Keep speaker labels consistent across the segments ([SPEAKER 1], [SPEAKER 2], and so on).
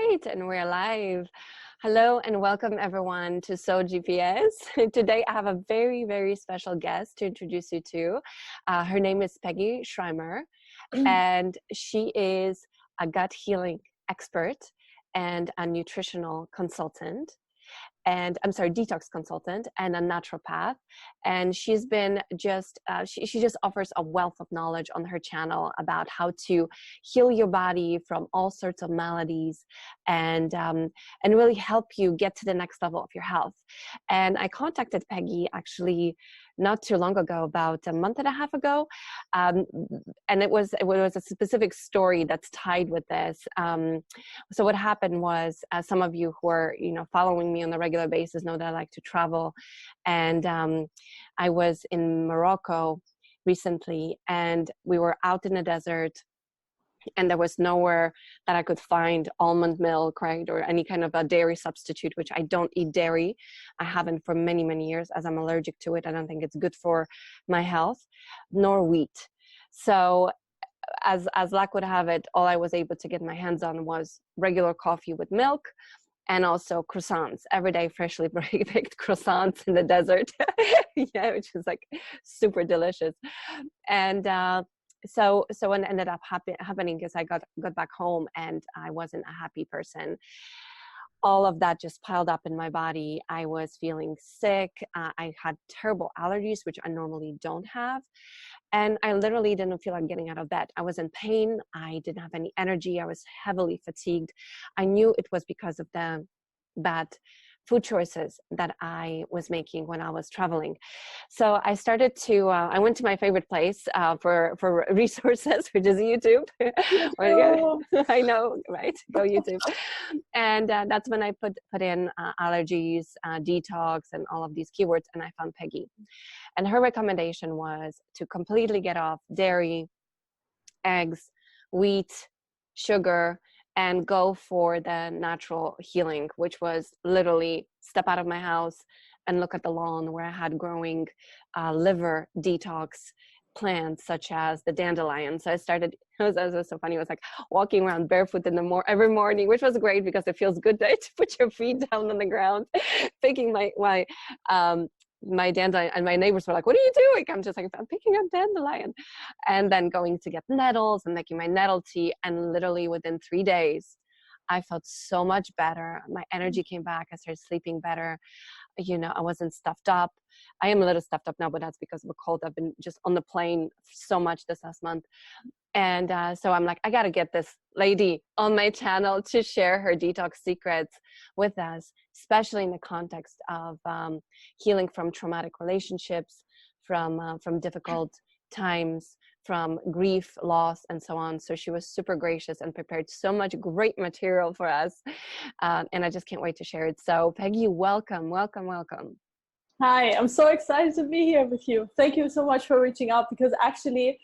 [SPEAKER 1] right, and we're live. Hello and welcome everyone to So GPS. Today I have a very, very special guest to introduce you to. Her name is Peggy Schirmer, and she is a gut healing expert and a nutritional consultant. And I'm sorry, detox consultant and a naturopath. And she's been she just offers a wealth of knowledge on her channel about how to heal your body from all sorts of maladies and really help you get to the next level of your health. And I contacted Peggy actually not too long ago, about a month and a half ago. And it was a specific story that's tied with this. So what happened was, some of you who are, following me on a regular basis know that I like to travel. And I was in Morocco recently, and we were out in the desert, and there was nowhere that I could find almond milk, right, or any kind of a dairy substitute, which I don't eat dairy. I haven't for many, many years, as I'm allergic to it. I don't think it's good for my health, nor wheat. So as luck would have it, all I was able to get my hands on was regular coffee with milk, and also croissants, everyday freshly baked croissants in the desert. Yeah, which is like super delicious. And so what ended up happening is I got back home, and I wasn't a happy person. All of that just piled up in my body. I was feeling sick. I had terrible allergies, which I normally don't have. And I literally didn't feel like getting out of bed. I was in pain. I didn't have any energy. I was heavily fatigued. I knew it was because of the bad food choices that I was making when I was traveling. So I started to, I went to my favorite place for resources, which is YouTube. I know, right? Go YouTube. And that's when I put in allergies, detox, and all of these keywords, and I found Peggy. And her recommendation was to completely get off dairy, eggs, wheat, sugar, and go for the natural healing, which was literally step out of my house and look at the lawn where I had growing liver detox plants, such as the dandelion. So I started, it was so funny. It was like walking around barefoot every morning, which was great because it feels good to put your feet down on the ground, picking my dandelion, and my neighbors were like, "What are you doing?" I'm just like, "I'm picking up dandelion," and then going to get nettles and making my nettle tea. And literally within 3 days, I felt so much better. My energy came back. I started sleeping better. I wasn't stuffed up. I am a little stuffed up now, but that's because of a cold. I've been just on the plane so much this last month. And so I'm like, I got to get this lady on my channel to share her detox secrets with us, especially in the context of healing from traumatic relationships, from difficult times, from grief, loss, and so on. So she was super gracious and prepared so much great material for us. And I just can't wait to share it. So Peggy, welcome, welcome, welcome.
[SPEAKER 2] Hi, I'm so excited to be here with you. Thank you so much for reaching out, because actually,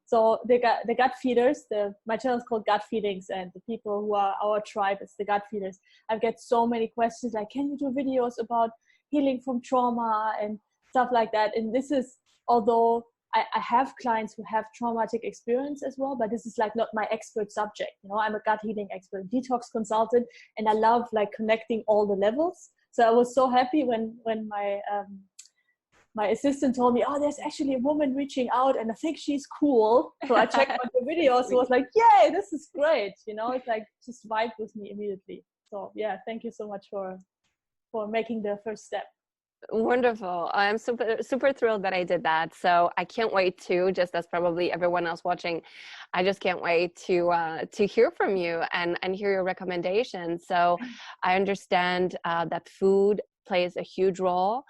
[SPEAKER 2] so the gut feeders, my channel is called Gut Feelings, and the people who are our tribe is the gut feeders. I get so many questions like, can you do videos about healing from trauma and stuff like that? And this is, although I have clients who have traumatic experience as well, but this is like not my expert subject. I'm a gut healing expert, detox consultant, and I love like connecting all the levels. So I was so happy when my assistant told me, oh, there's actually a woman reaching out, and I think she's cool. So I checked out the videos. So I was like, yay, this is great. It's like just vibe with me immediately. So yeah, thank you so much for making the first step.
[SPEAKER 1] Wonderful. I'm super thrilled that I did that. So I can't wait to, just as probably everyone else watching, I just can't wait to hear from you and hear your recommendations. So I understand that food plays a huge role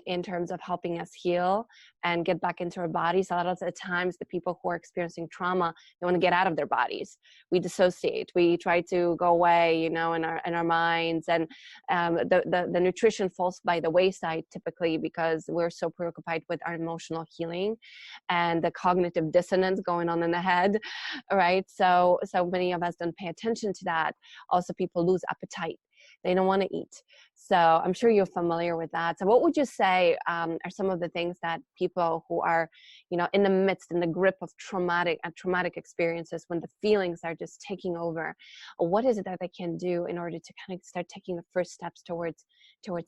[SPEAKER 1] in terms of helping us heal and get back into our bodies. A lot of the times, the people who are experiencing trauma, they want to get out of their bodies. We dissociate. We try to go away, in our minds, and the nutrition falls by the wayside typically because we're so preoccupied with our emotional healing and the cognitive dissonance going on in the head, right? So many of us don't pay attention to that. Also, people lose appetite. They don't want to eat. So I'm sure you're familiar with that. So what would you say are some of the things that people who are, you know, in the grip of traumatic experiences, when the feelings are just taking over, what is it that they can do in order to kind of start taking the first steps towards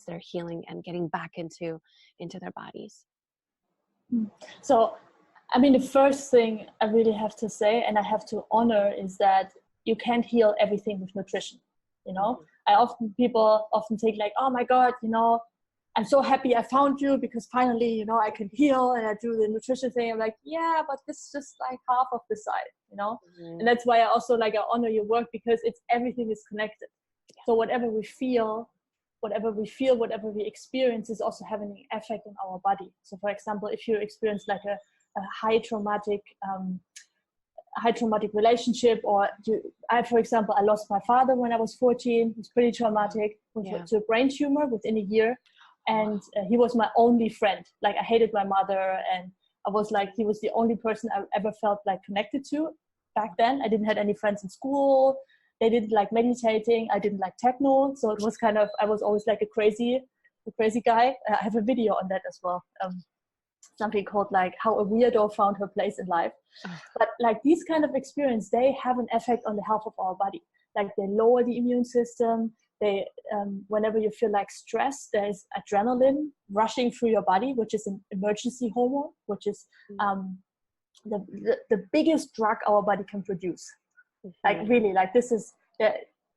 [SPEAKER 1] their healing and getting back into their bodies?
[SPEAKER 2] So, I mean, the first thing I really have to say, and I have to honor, is that you can't heal everything with nutrition. You know, people often think like, oh my God, you know, I'm so happy I found you because finally, you know, I can heal, and I do the nutrition thing. I'm like, yeah, but this is just like half of the side, you know? And that's why I also like, I honor your work, because everything is connected. So whatever we feel, whatever we experience is also having an effect on our body. So for example, if you experience like a high traumatic relationship, or for example, I lost my father when I was 14. It was pretty traumatic. To a brain tumor within a year. And he was my only friend. Like, I hated my mother, and I was like, he was the only person I ever felt like connected to back then. I didn't have any friends in school. They didn't like meditating. I didn't like techno. So it was kind of, I was always like a crazy guy. I have a video on that as well. Something called like How a Weirdo Found Her Place in Life. But like these kind of experience, they have an effect on the health of our body. Like, they lower the immune system. They, whenever you feel like stress, there's adrenaline rushing through your body, which is an emergency hormone, which is the biggest drug our body can produce. Like, really, like, this is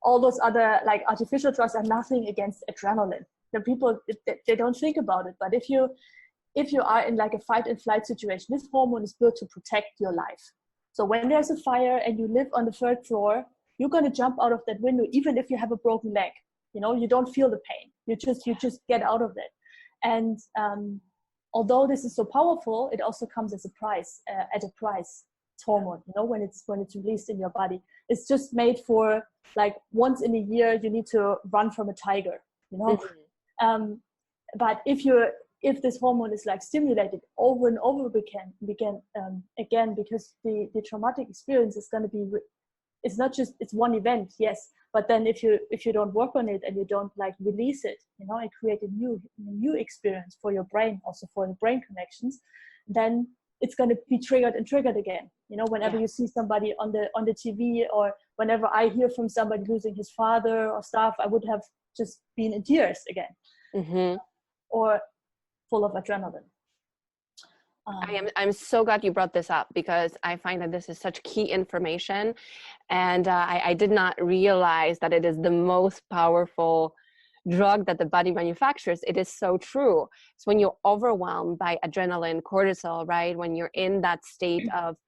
[SPEAKER 2] all those other like artificial drugs are nothing against adrenaline. The people, they don't think about it, but if you are in like a fight and flight situation, this hormone is built to protect your life. So when there's a fire and you live on the 3rd floor, you're going to jump out of that window, even if you have a broken leg. You know, you don't feel the pain. You just get out of it. And although this is so powerful, it also comes as a price, at a price. It's hormone, you know, when it's released in your body. It's just made for like once in a year, you need to run from a tiger, you know. But if this hormone is like stimulated over and over again, because the traumatic experience is going to be, it's not just, it's one event, yes, but then if you don't work on it and you don't like release it, you know, and create a new experience for your brain, also for the brain connections, then it's going to be triggered again. You know, whenever you see somebody on the TV, or whenever I hear from somebody losing his father or stuff, I would have just been in tears again, or full of adrenaline.
[SPEAKER 1] I'm so glad you brought this up, because I find that this is such key information, and I did not realize that it is the most powerful drug that the body manufactures. It is so true. So when you're overwhelmed by adrenaline, cortisol, right? When you're in that state of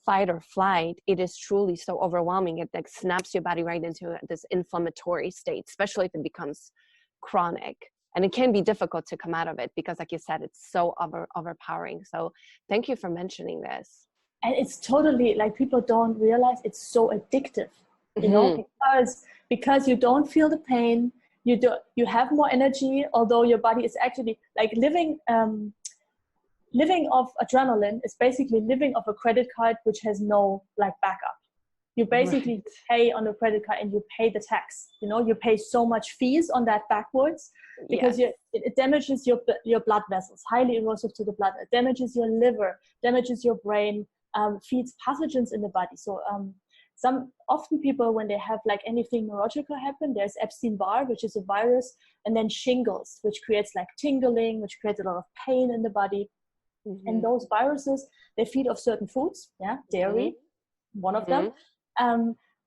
[SPEAKER 1] fight or flight, it is truly so overwhelming. It like snaps your body right into this inflammatory state, especially if it becomes chronic. And it can be difficult to come out of it, because like you said, it's so overpowering. So thank you for mentioning this.
[SPEAKER 2] And it's totally like, people don't realize it's so addictive, you know, because you don't feel the pain. You have more energy, although your body is actually like living off adrenaline is basically living off a credit card, which has no like backup. You basically pay on a credit card and you pay the tax, you know, you pay so much fees on that backwards, because it damages your blood vessels, highly erosive to the blood. It damages your liver, damages your brain, feeds pathogens in the body. So often people, when they have like anything neurological happen, there's Epstein-Barr, which is a virus, and then shingles, which creates like tingling, which creates a lot of pain in the body. And those viruses, they feed off certain foods, dairy, one of them.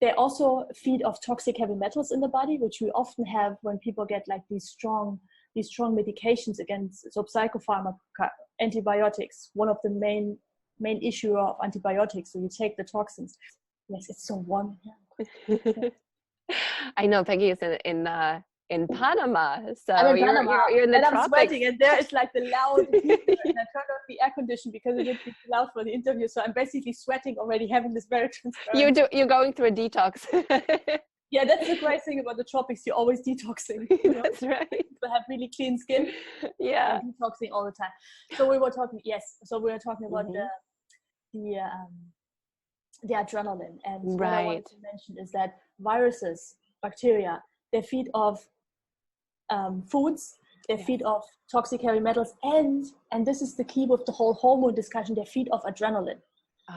[SPEAKER 2] They also feed off toxic heavy metals in the body, which we often have when people get like these strong medications against, so psychopharmaca, antibiotics, one of the main issue of antibiotics. So you take the toxins. Yes, it's so warm here.
[SPEAKER 1] I know Peggy is in Panama, so
[SPEAKER 2] I'm in Panama,
[SPEAKER 1] you're in the
[SPEAKER 2] and
[SPEAKER 1] tropics.
[SPEAKER 2] I'm sweating, and there is like the loud heater, and I turned off the air conditioning because it would be too loud for the interview. So I'm basically sweating already, having this very transparent.
[SPEAKER 1] You're going through a detox.
[SPEAKER 2] Yeah, that's the great thing about the tropics. You're always detoxing. You know? That's right. People have really clean skin.
[SPEAKER 1] Yeah,
[SPEAKER 2] detoxing all the time. So we were talking. Yes, so we were talking about the adrenaline, and what I wanted to mention is that viruses, bacteria, they feed off foods, they feed off toxic heavy metals, and this is the key with the whole hormone discussion, they feed off adrenaline.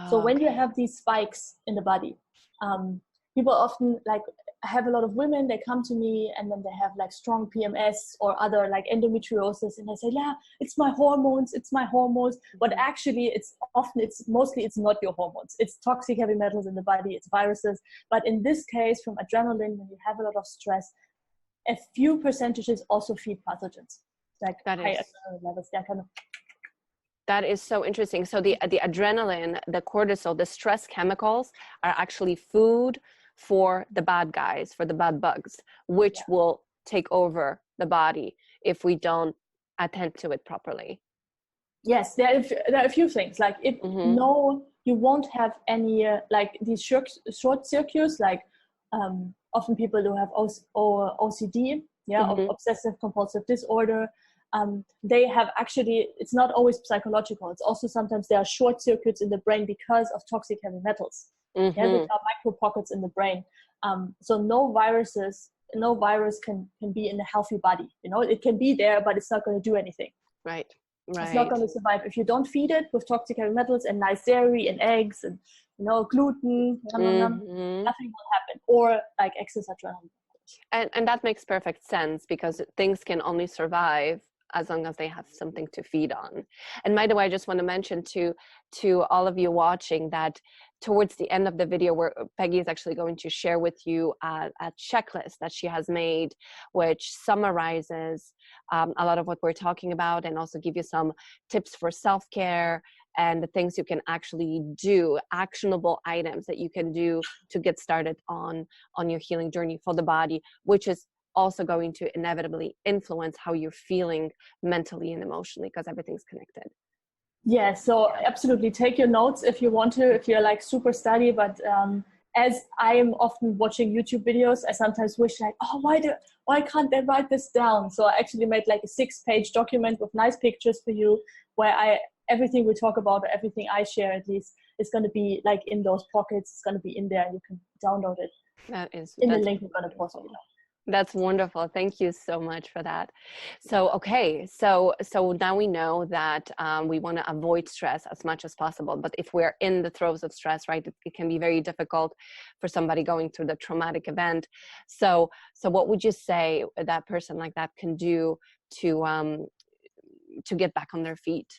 [SPEAKER 2] So when you have these spikes in the body, people often like, I have a lot of women, they come to me and then they have like strong PMS or other like endometriosis, and they say, yeah, it's my hormones. But actually it's mostly not your hormones. It's toxic heavy metals in the body, it's viruses. But in this case, from adrenaline, when you have a lot of stress, a few percentages also feed pathogens, like high adrenaline levels. They're kind of.
[SPEAKER 1] That is so interesting. So the adrenaline, the cortisol, the stress chemicals are actually food for the bad guys, for the bad bugs, which will take over the body if we don't attend to it properly.
[SPEAKER 2] Yes, there are a few things. Like if you won't have any like these short circuits. Like often people who have OCD, obsessive compulsive disorder. They have actually, it's not always psychological. It's also sometimes there are short circuits in the brain because of toxic heavy metals. Which are micro pockets in the brain. So no virus can be in a healthy body. It can be there, but it's not going to do anything.
[SPEAKER 1] Right.
[SPEAKER 2] It's not going to survive if you don't feed it with toxic heavy metals and nice dairy and eggs and gluten. Nothing will happen. Or like excess adrenaline.
[SPEAKER 1] And that makes perfect sense, because things can only survive as long as they have something to feed on. And by the way, I just want to mention to all of you watching that towards the end of the video, where Peggy is actually going to share with you a checklist that she has made, which summarizes a lot of what we're talking about, and also give you some tips for self-care and the things you can actually do, actionable items that you can do to get started on your healing journey for the body, which is also going to inevitably influence how you're feeling mentally and emotionally, because everything's connected.
[SPEAKER 2] Yeah, so absolutely take your notes if you want to, if you're like super study, but as I am often watching YouTube videos, I sometimes wish like, oh, why can't they write this down? So I actually made like a 6-page document with nice pictures for you, where everything we talk about, or everything I share at least, is going to be like in those pockets. It's going to be in there, and you can download it. That's the link we're going to post below.
[SPEAKER 1] That's wonderful. Thank you so much for that. So, okay. So now we know that we want to avoid stress as much as possible. But if we're in the throes of stress, right, it can be very difficult for somebody going through the traumatic event. So what would you say that person like that can do to get back on their feet?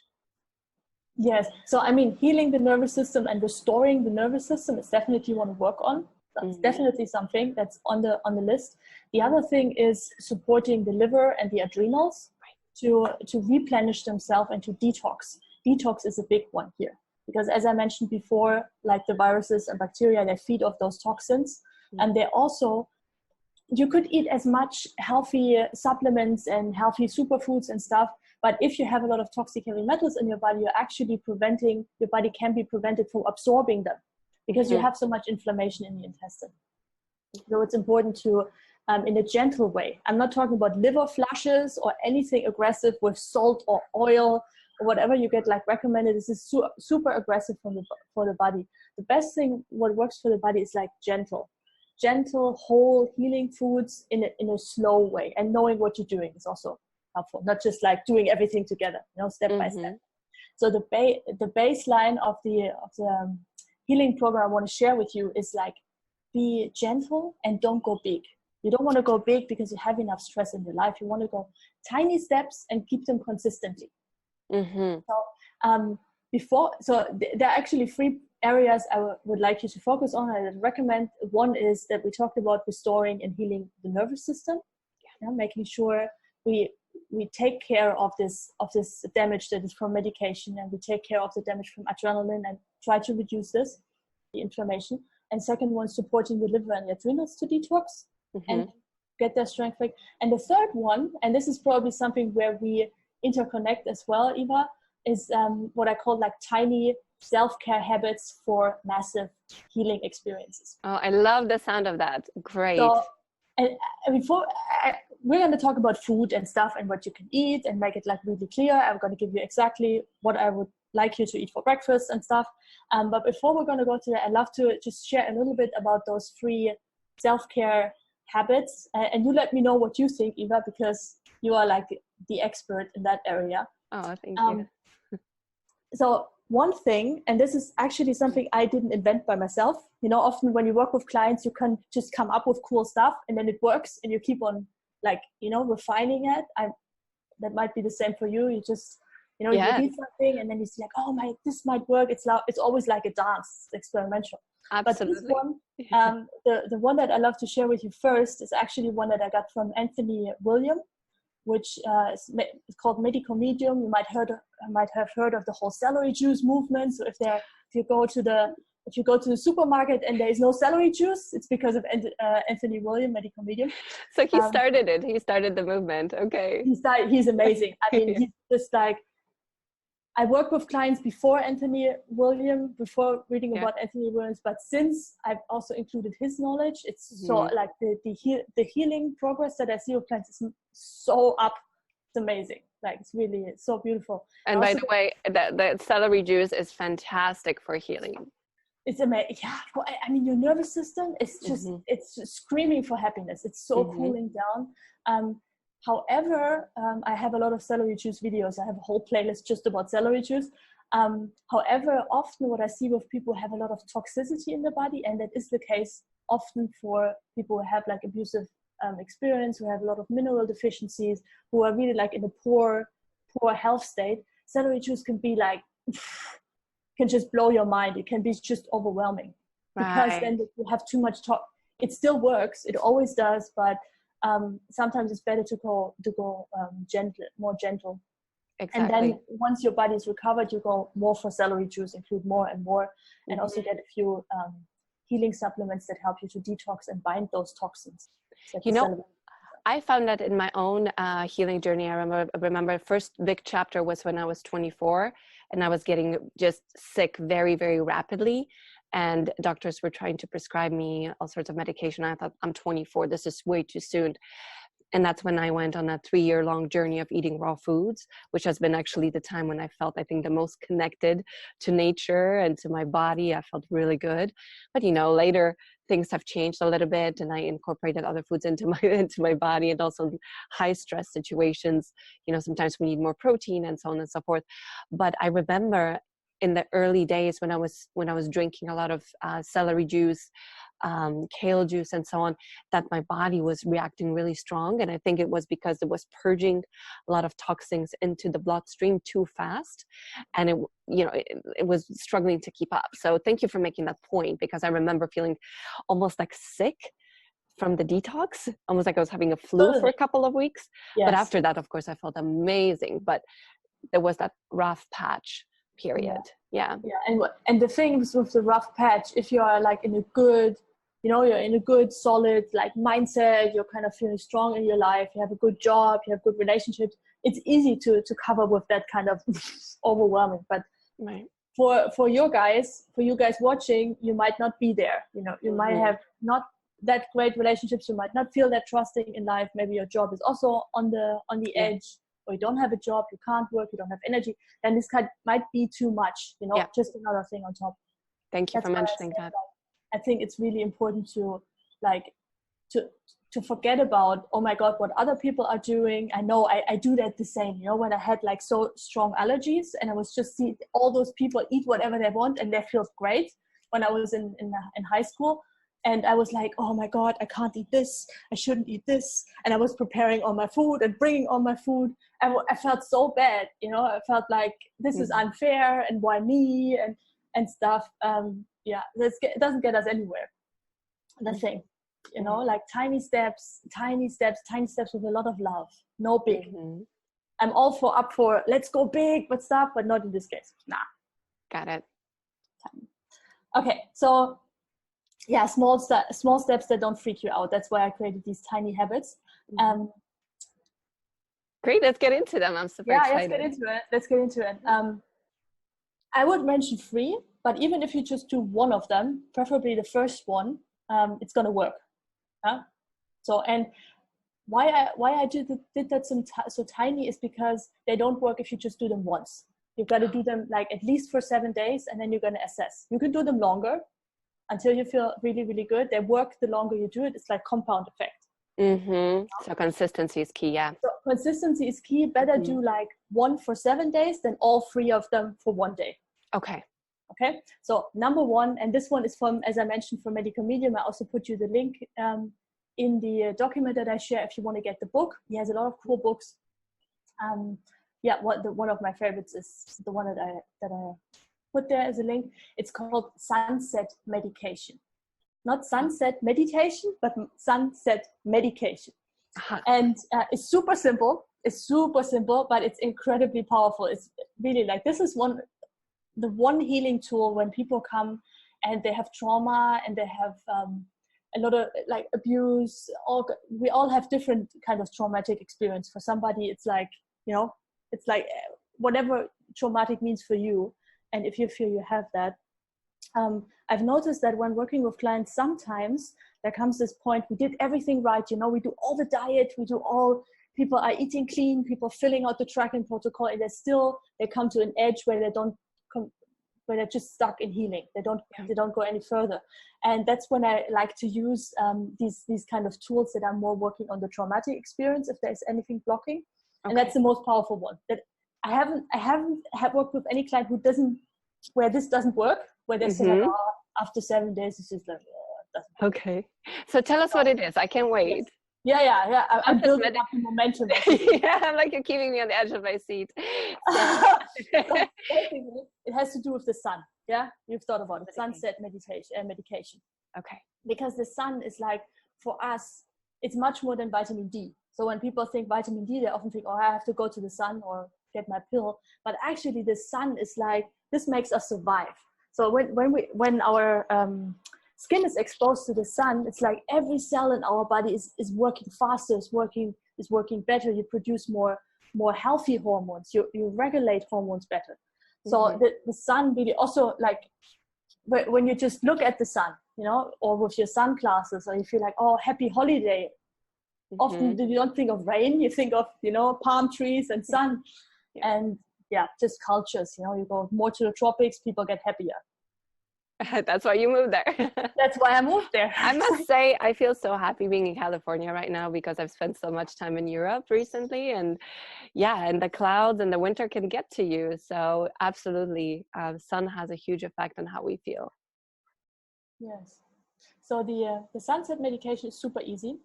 [SPEAKER 2] Yes. So, I mean, healing the nervous system and restoring the nervous system is definitely you want to work on. That's definitely something that's on the list. The other thing is supporting the liver and the adrenals to replenish themselves and to detox. Detox is a big one here, because as I mentioned before, like the viruses and bacteria, they feed off those toxins. And they also, you could eat as much healthy supplements and healthy superfoods and stuff, but if you have a lot of toxic heavy metals in your body, your body can be prevented from absorbing them, because you have so much inflammation in the intestine. So it's important to, in a gentle way. I'm not talking about liver flushes or anything aggressive with salt or oil or whatever you get like recommended. This is super aggressive for the body. The best thing, what works for the body, is like gentle, whole healing foods in a slow way. And knowing what you're doing is also helpful. Not just like doing everything together, step by step. So the baseline of the healing program I want to share with you is like, be gentle and don't go big. You don't want to go big because you have enough stress in your life. You want to go tiny steps and keep them consistently. So there are actually 3 areas I would like you to focus on. I would recommend. One is that we talked about restoring and healing the nervous system, making sure we take care of this damage that is from medication, and we take care of the damage from adrenaline and try to reduce the inflammation. And second one, supporting the liver and the adrenals to detox and get their strength back. And the third one, and this is probably something where we interconnect as well, Eva, is what I call like tiny self-care habits for massive healing experiences.
[SPEAKER 1] Oh, I love the sound of that. Great.
[SPEAKER 2] So, and we're going to talk about food and stuff and what you can eat and make it like really clear. I'm going to give you exactly what I would like you to eat for breakfast and stuff. But before we're going to go to that, I'd love to just share a little bit about those 3 self-care habits, and you let me know what you think, Eva, because you are like the expert in that area.
[SPEAKER 1] Oh, thank you.
[SPEAKER 2] So one thing, and this is actually something I didn't invent by myself, you know, often when you work with clients, you can just come up with cool stuff and then it works and you keep on like, you know, refining it. That might be the same for you. You just, you know, you read something and then you see like, oh my, this might work. It's always like a dance, it's experimental.
[SPEAKER 1] Absolutely.
[SPEAKER 2] But this one, the one that I love to share with you first is actually one that I got from Anthony William, which is called Medical Medium. You might have heard of the whole celery juice movement. So if you go to the supermarket and there is no celery juice, it's because of Anthony William, Medical Medium.
[SPEAKER 1] So he started it. He started the movement. Okay.
[SPEAKER 2] He's amazing. I mean, he's just like, I worked with clients before before reading about Anthony Williams, but since I've also included his knowledge, it's so like the healing progress that I see with clients is so up. It's amazing. Like it's so beautiful.
[SPEAKER 1] And by the way, the celery juice is fantastic for healing.
[SPEAKER 2] It's amazing. Yeah, I mean, your nervous system is just it's just screaming for happiness. It's so cooling down. However, I have a lot of celery juice videos. I have a whole playlist just about celery juice. However, often what I see with people who have a lot of toxicity in the body, and that is the case often for people who have like abusive experience, who have a lot of mineral deficiencies, who are really like in a poor health state, celery juice can be like, can just blow your mind. It can be just overwhelming. Because then you have too much it still works. It always does, but sometimes it's better to go more gentle. Exactly. And then once your body is recovered, you go more for celery juice, include more and more, and also get a few healing supplements that help you to detox and bind those toxins. You know,
[SPEAKER 1] I found that in my own healing journey. I remember the first big chapter was when I was 24 and I was getting just sick very, very rapidly. And doctors were trying to prescribe me all sorts of medication. I thought, I'm 24, this is way too soon. And that's when I went on a 3-year-long journey of eating raw foods, which has been actually the time when I felt, I think, the most connected to nature and to my body. I felt really good. But, you know, later things have changed a little bit and I incorporated other foods into my body, and also high stress situations. You know, sometimes we need more protein and so on and so forth. But I remember in the early days when I was drinking a lot of celery juice, kale juice and so on, that my body was reacting really strong. And I think it was because it was purging a lot of toxins into the bloodstream too fast. And it was struggling to keep up. So thank you for making that point, because I remember feeling almost like sick from the detox, almost like I was having a flu for a couple of weeks. Yes. But after that, of course, I felt amazing. But there was that rough patch period. Yeah.
[SPEAKER 2] And the things with the rough patch, if you are like in a good, you're in a good solid like mindset, you're kind of feeling strong in your life, you have a good job, you have good relationships, it's easy to cover with that kind of overwhelming. But for you guys watching, you might not be there. You might have not that great relationships, you might not feel that trusting in life, maybe your job is also on the edge, or you don't have a job, you can't work, you don't have energy, then this might be too much, just another thing on top.
[SPEAKER 1] Thank you for mentioning that.
[SPEAKER 2] I think it's really important to forget about, oh my God, what other people are doing. I know I do that the same, when I had like so strong allergies and I was just seeing all those people eat whatever they want and that feels great when I was in high school. And I was like, oh my God, I can't eat this. I shouldn't eat this. And I was preparing all my food and bringing all my food. I felt so bad, I felt like this is unfair and why me and stuff. It doesn't get us anywhere. The thing, like tiny steps with a lot of love. No big. I'm all up for let's go big, but stuff, but not in this case. Nah.
[SPEAKER 1] Got it.
[SPEAKER 2] Okay, so small steps that don't freak you out. That's why I created these tiny habits.
[SPEAKER 1] Great, let's get into them. I'm super excited.
[SPEAKER 2] Let's get into it. I would mention 3, but even if you just do one of them, preferably the first one, it's gonna work. So, and why I did that so tiny is because they don't work if you just do them once. You've got to do them like at least for 7 days, and then you're gonna assess. You can do them longer until you feel really, really good. They work the longer you do it. It's like compound effect.
[SPEAKER 1] So consistency is key. Yeah.
[SPEAKER 2] So consistency is key. Better do like 1 for 7 days than all 3 of them for 1 day.
[SPEAKER 1] Okay.
[SPEAKER 2] Okay. So number 1, and this one is from, as I mentioned, from Medical Medium. I also put you the link in the document that I share if you want to get the book. He has a lot of cool books. One of my favorites is the one that I put there as a link. It's called Sunset Medication. Not sunset meditation, but sunset medication. And it's super simple. It's super simple, but it's incredibly powerful. It's really like, this is the one healing tool when people come and they have trauma and they have a lot of like abuse. We all have different kind of traumatic experience. For somebody, it's like, it's like whatever traumatic means for you. And if you feel you have that, I've noticed that when working with clients, sometimes there comes this point, we did everything right, we do all the diet, people are eating clean, people filling out the tracking protocol, and they come to an edge where where they're just stuck in healing. They don't go any further. And that's when I like to use these kind of tools that are more working on the traumatic experience, if there's anything blocking. Okay. And that's the most powerful one. That I haven't worked with any client where this doesn't work, where they say like, after 7 days it's just like, it doesn't work.
[SPEAKER 1] Okay. So tell us what it is. I can't wait.
[SPEAKER 2] Yes. Yeah. I'm building up the momentum.
[SPEAKER 1] Yeah, I'm like, you're keeping me on the edge of my seat. So
[SPEAKER 2] basically, it has to do with the sun. Yeah, you've thought about it. Sunset medication.
[SPEAKER 1] Okay.
[SPEAKER 2] Because the sun is like, for us, it's much more than vitamin D. So when people think vitamin D, they often think, I have to go to the sun or get my pill. But actually, the sun is like, this makes us survive. So when our skin is exposed to the sun, it's like every cell in our body is working faster, is working better. You produce more healthy hormones. You regulate hormones better. So the sun really also, like, when you just look at the sun, or with your sunglasses, or you feel like, happy holiday. Often you don't think of rain, you think of, palm trees and sun. And just cultures, you go more to the tropics, people get happier.
[SPEAKER 1] That's why you moved there.
[SPEAKER 2] That's why I moved there.
[SPEAKER 1] I must say, I feel so happy being in California right now because I've spent so much time in Europe recently, and the clouds and the winter can get to you. So absolutely, sun has a huge effect on how we feel.
[SPEAKER 2] Yes. So the sunset medication is super easy.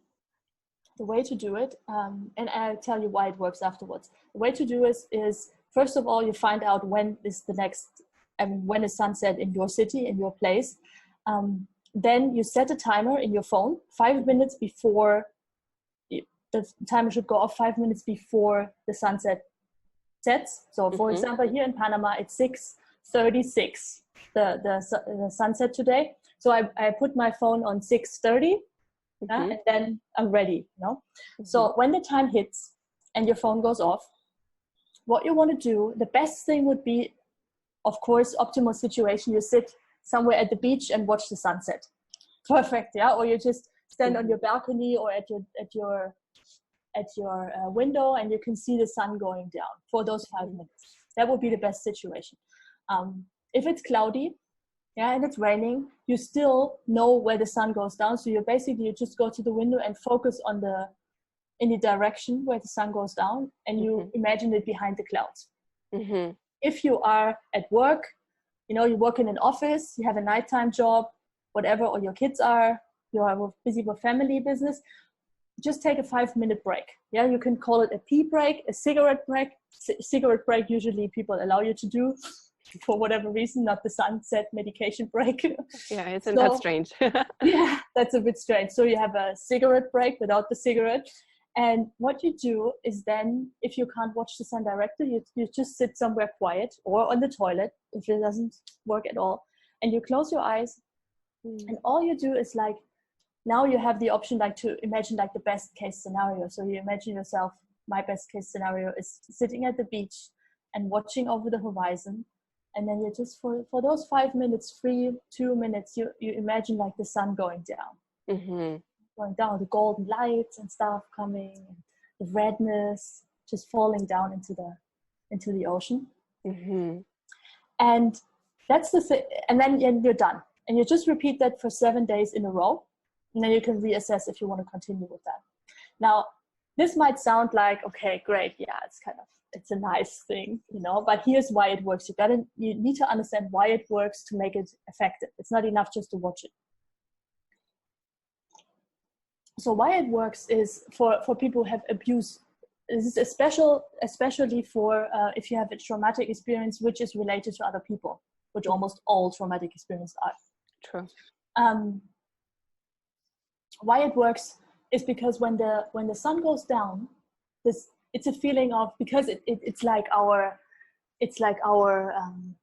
[SPEAKER 2] The way to do it, and I'll tell you why it works afterwards. The way to do it is, first of all, you find out when is when is sunset in your city, in your place. Then you set a timer in your phone 5 minutes before. The timer should go off 5 minutes before the sunset sets. So for example, here in Panama, it's 6:36, the sunset today. So I put my phone on 6:30, and then I'm ready. So when the time hits and your phone goes off, what you want to do, the best thing would be, of course, optimal situation, you sit somewhere at the beach and watch the sunset. Perfect, yeah? Or you just stand on your balcony or at your window, and you can see the sun going down for those 5 minutes. That would be the best situation. If it's cloudy, and it's raining, you still know where the sun goes down. So you just go to the window and focus in the direction where the sun goes down, and you imagine it behind the clouds. If you are at work, you work in an office, you have a nighttime job, whatever, or your kids you're busy with family business, just take a 5-minute break. Yeah, you can call it a pee break, a cigarette break. Cigarette break usually people allow you to do for whatever reason, not the sunset medication break.
[SPEAKER 1] Yeah, isn't that strange?
[SPEAKER 2] Yeah, that's a bit strange. So you have a cigarette break without the cigarette. And what you do is then, if you can't watch the sun directly, you just sit somewhere quiet or on the toilet if it doesn't work at all. And you close your eyes. And all you do is like, now you have the option like to imagine like the best case scenario. So you imagine yourself, my best case scenario is sitting at the beach and watching over the horizon. And then you just, for those 5 minutes, 2 minutes, you imagine like the sun going down. Going down, the golden lights and stuff coming, and the redness just falling down into the ocean. And that's the thing. And then you're done. And you just repeat that for 7 days in a row. And then you can reassess if you want to continue with that. Now, this might sound like, okay, great, yeah, it's a nice thing, but here's why it works. You need to understand why it works to make it effective. It's not enough just to watch it. So why it works is for people who have abuse. This is especially for if you have a traumatic experience which is related to other people, which almost all traumatic experiences are.
[SPEAKER 1] True.
[SPEAKER 2] Why it works is because when the sun goes down, it's a feeling of, because it's like our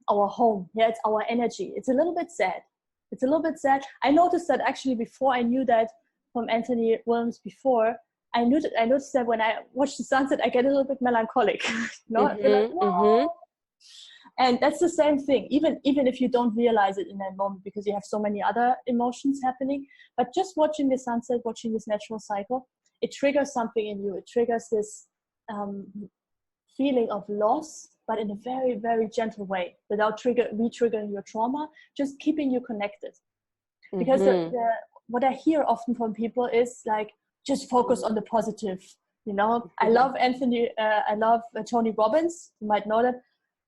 [SPEAKER 2] home. Yeah, it's our energy. It's a little bit sad. I noticed that actually before. I knew that from Anthony Williams before. I noticed that when I watch the sunset, I get a little bit melancholic. And that's the same thing, even if you don't realize it in that moment, because you have so many other emotions happening. But just watching the sunset, watching this natural cycle, it triggers something in you. It triggers this feeling of loss, but in a very, very gentle way, without re-triggering your trauma, just keeping you connected. Because what I hear often from people is like, just focus on the positive. I love Tony Robbins. You might know that.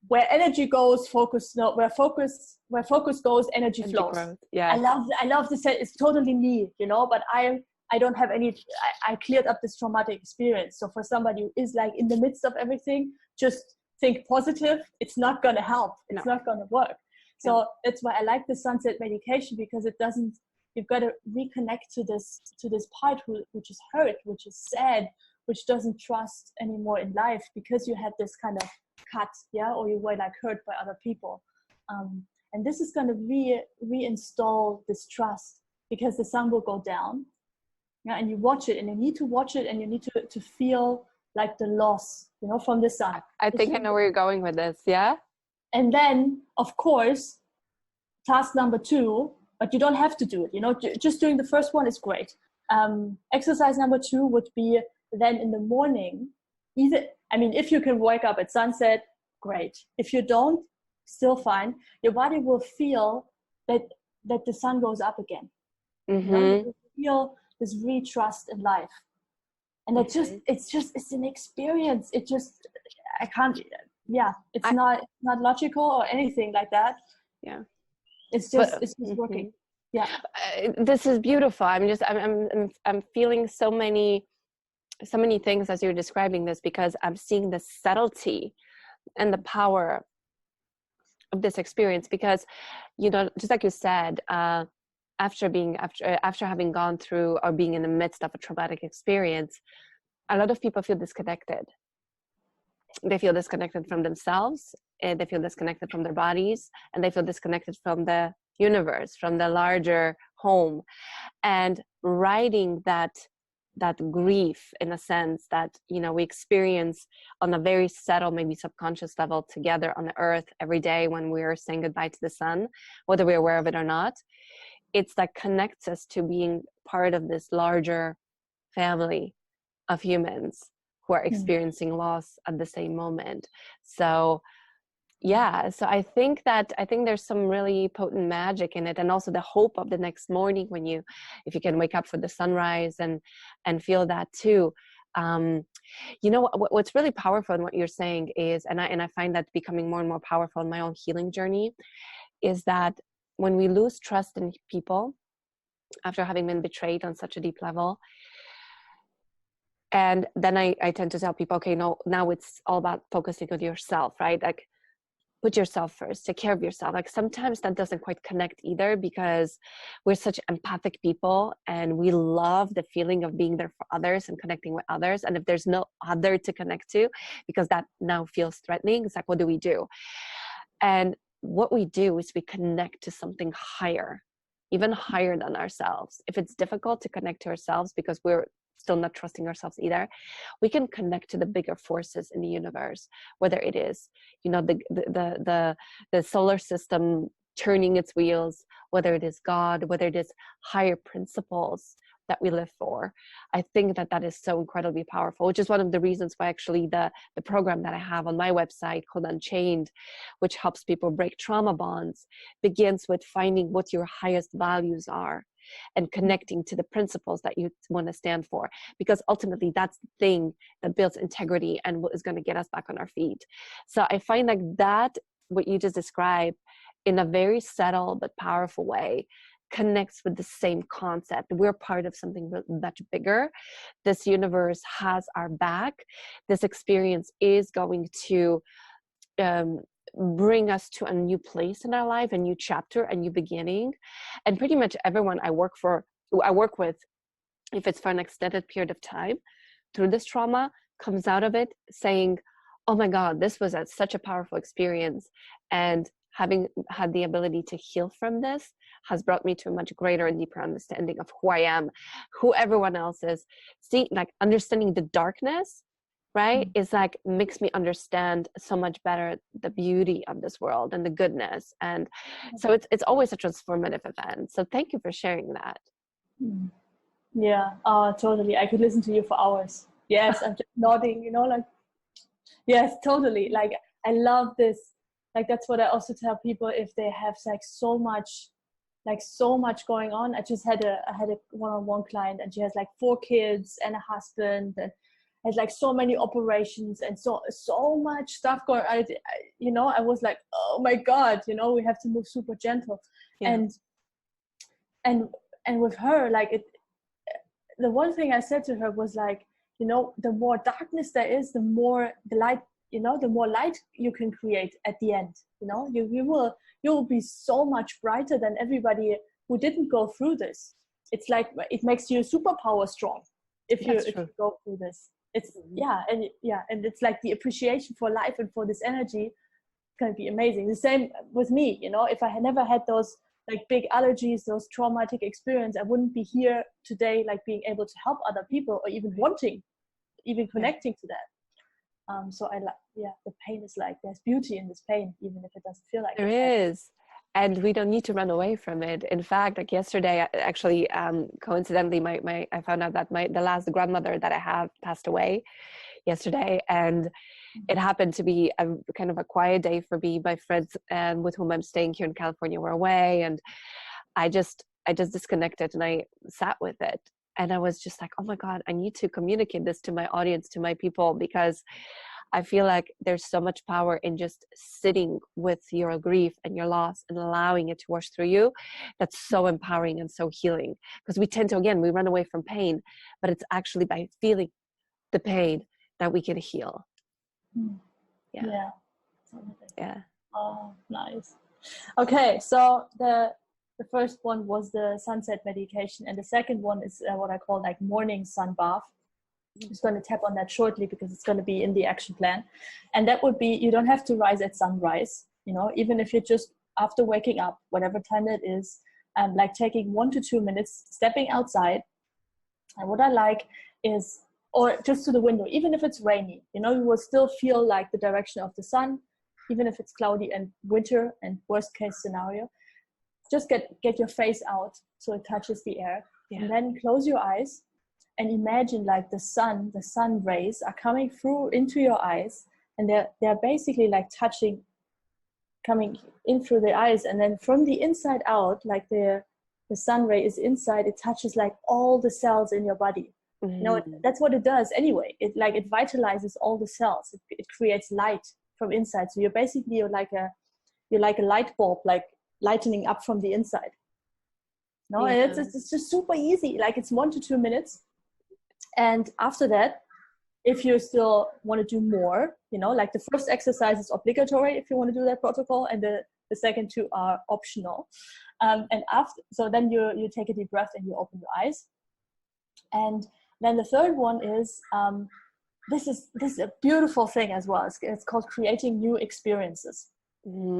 [SPEAKER 2] Where energy goes, focus. No, where focus goes, energy flows.
[SPEAKER 1] Yeah.
[SPEAKER 2] I love this. It's totally me, But I don't have any. I cleared up this traumatic experience. So for somebody who is like in the midst of everything, just think positive. It's not gonna help. It's not gonna work. So that's why I like the sunset meditation, because it doesn't. You've got to reconnect to this part which is hurt, which is sad, which doesn't trust anymore in life, because you had this kind of cut, or you were like hurt by other people, and this is going to reinstall this trust, because the sun will go down, and you watch it, and you need to watch it, and you need to feel like the loss, from the sun.
[SPEAKER 1] I think I know where you're going with this. Yeah.
[SPEAKER 2] And then, of course, task number 2. But you don't have to do it, just doing the first one is great. Exercise number 2 would be then in the morning. If you can wake up at sunset, great. If you don't, still fine. Your body will feel that the sun goes up again. You feel this re-trust in life. And it's an experience. It's not logical or anything like that.
[SPEAKER 1] Yeah.
[SPEAKER 2] It's just working. Yeah.
[SPEAKER 1] This is beautiful. I'm feeling so many things as you're describing this, because I'm seeing the subtlety and the power of this experience. Because, just like you said, after having gone through or being in the midst of a traumatic experience, a lot of people feel disconnected. They feel disconnected from themselves, and they feel disconnected from their bodies, and they feel disconnected from the universe, from the larger home. And riding that grief, in a sense, that we experience on a very subtle, maybe subconscious level together on the earth every day when we're saying goodbye to the sun, whether we're aware of it or not, it's that connects us to being part of this larger family of humans who are experiencing loss at the same moment. So I think there's some really potent magic in it, and also the hope of the next morning if you can wake up for the sunrise and feel that too. What's really powerful in what you're saying is, and I find that becoming more and more powerful in my own healing journey, is that when we lose trust in people after having been betrayed on such a deep level, and then I tend to tell people, okay, no, now it's all about focusing on yourself, right? Like, put yourself first, take care of yourself. Like, sometimes that doesn't quite connect either, because we're such empathic people and we love the feeling of being there for others and connecting with others. And if there's no other to connect to, because that now feels threatening, it's like, what do we do? And what we do is we connect to something higher, even higher than ourselves. If it's difficult to connect to ourselves because we're still not trusting ourselves either, we can connect to the bigger forces in the universe, whether it is, the solar system turning its wheels, whether it is God, whether it is higher principles that we live for. I think that is so incredibly powerful, which is one of the reasons why actually the program that I have on my website called Unchained, which helps people break trauma bonds, begins with finding what your highest values are. and connecting to the principles that you want to stand for, because ultimately that's the thing that builds integrity and what is going to get us back on our feet. So I find like that, what you just described, in a very subtle but powerful way, connects with the same concept. We're part of something much bigger. This universe has our back. This experience is going to bring us to a new place in our life, a new chapter, a new beginning. And pretty much everyone I work with, if it's for an extended period of time through this trauma, comes out of it saying, oh my God, this was such a powerful experience. And having had the ability to heal from this has brought me to a much greater and deeper understanding of who I am, who everyone else is. See, like understanding the darkness, right, is like, makes me understand so much better the beauty of this world and the goodness. And so it's always a transformative event. So thank you for sharing that.
[SPEAKER 2] Yeah, totally. I could listen to you for hours. Yes, I'm just nodding, like, yes, totally. Like, I love this. Like, that's what I also tell people if they have so much going on. I had a one-on-one client, and she has like 4 kids and a husband, and has like so many operations and so much stuff going on. I was like, oh my God, we have to move super gentle. Yeah. And with her, like, the one thing I said to her was like, the more darkness there is, the more the light, the more light you can create at the end. You will be so much brighter than everybody who didn't go through this. It's like, it makes you superpower strong if you go through this. It's and it's like the appreciation for life and for this energy is going to be amazing. The same with me, if I had never had those like big allergies, those traumatic experience, I wouldn't be here today, like being able to help other people, or even connecting to that. So the pain is like, there's beauty in this pain, even if it doesn't feel like
[SPEAKER 1] there is. And we don't need to run away from it. In fact, like yesterday, actually, coincidentally, I found out that the last grandmother that I have passed away yesterday, and it happened to be a kind of a quiet day for me. My friends with whom I'm staying here in California were away, and I just disconnected, and I sat with it, and I was just like, oh my God, I need to communicate this to my audience, to my people, because I feel like there's so much power in just sitting with your grief and your loss and allowing it to wash through you. That's so empowering and so healing, because we tend to, again, we run away from pain, but it's actually by feeling the pain that we can heal.
[SPEAKER 2] Yeah.
[SPEAKER 1] Oh,
[SPEAKER 2] nice. Okay, so the first one was the sunset meditation, and the second one is what I call like morning sun bath. I'm just going to tap on that shortly because it's going to be in the action plan. And that would be, you don't have to rise at sunrise, even if you're just after waking up, whatever time it is, like taking 1 to 2 minutes, stepping outside. And what I like is, or just to the window, even if it's rainy, you will still feel like the direction of the sun, even if it's cloudy and winter and worst case scenario. Just get your face out so it touches the air, and then close your eyes. And imagine like the sun rays are coming through into your eyes, and they're basically like coming in through the eyes, and then from the inside out, like the sun ray is inside, it touches like all the cells in your body. That's what it does anyway. It vitalizes all the cells. It creates light from inside. So you're like a light bulb, like lightening up from the inside. And it's just super easy. Like, it's 1 to 2 minutes. And after that, if you still want to do more, like the first exercise is obligatory if you want to do that protocol, and the second 2 are optional. And so then you take a deep breath and you open your eyes. And then the third one is, this is a beautiful thing as well. It's called creating new experiences.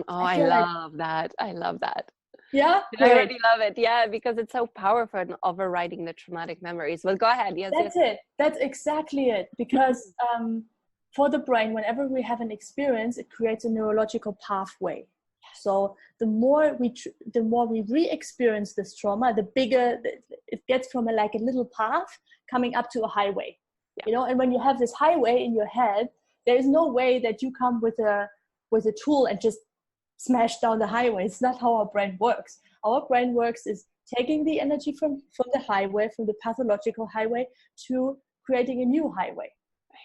[SPEAKER 1] I love that. I love that.
[SPEAKER 2] Yeah,
[SPEAKER 1] I really love it. Yeah, because it's so powerful in overriding the traumatic memories. Well, go ahead. Yes,
[SPEAKER 2] that's it. That's exactly it. Because for the brain, whenever we have an experience, it creates a neurological pathway. So the more we re-experience this trauma, the bigger it gets from a little path coming up to a highway. And when you have this highway in your head, there is no way that you come with a tool and just smash down the highway. It's not how our brain works. Our brain works is taking the energy from the highway, from the pathological highway, to creating a new highway.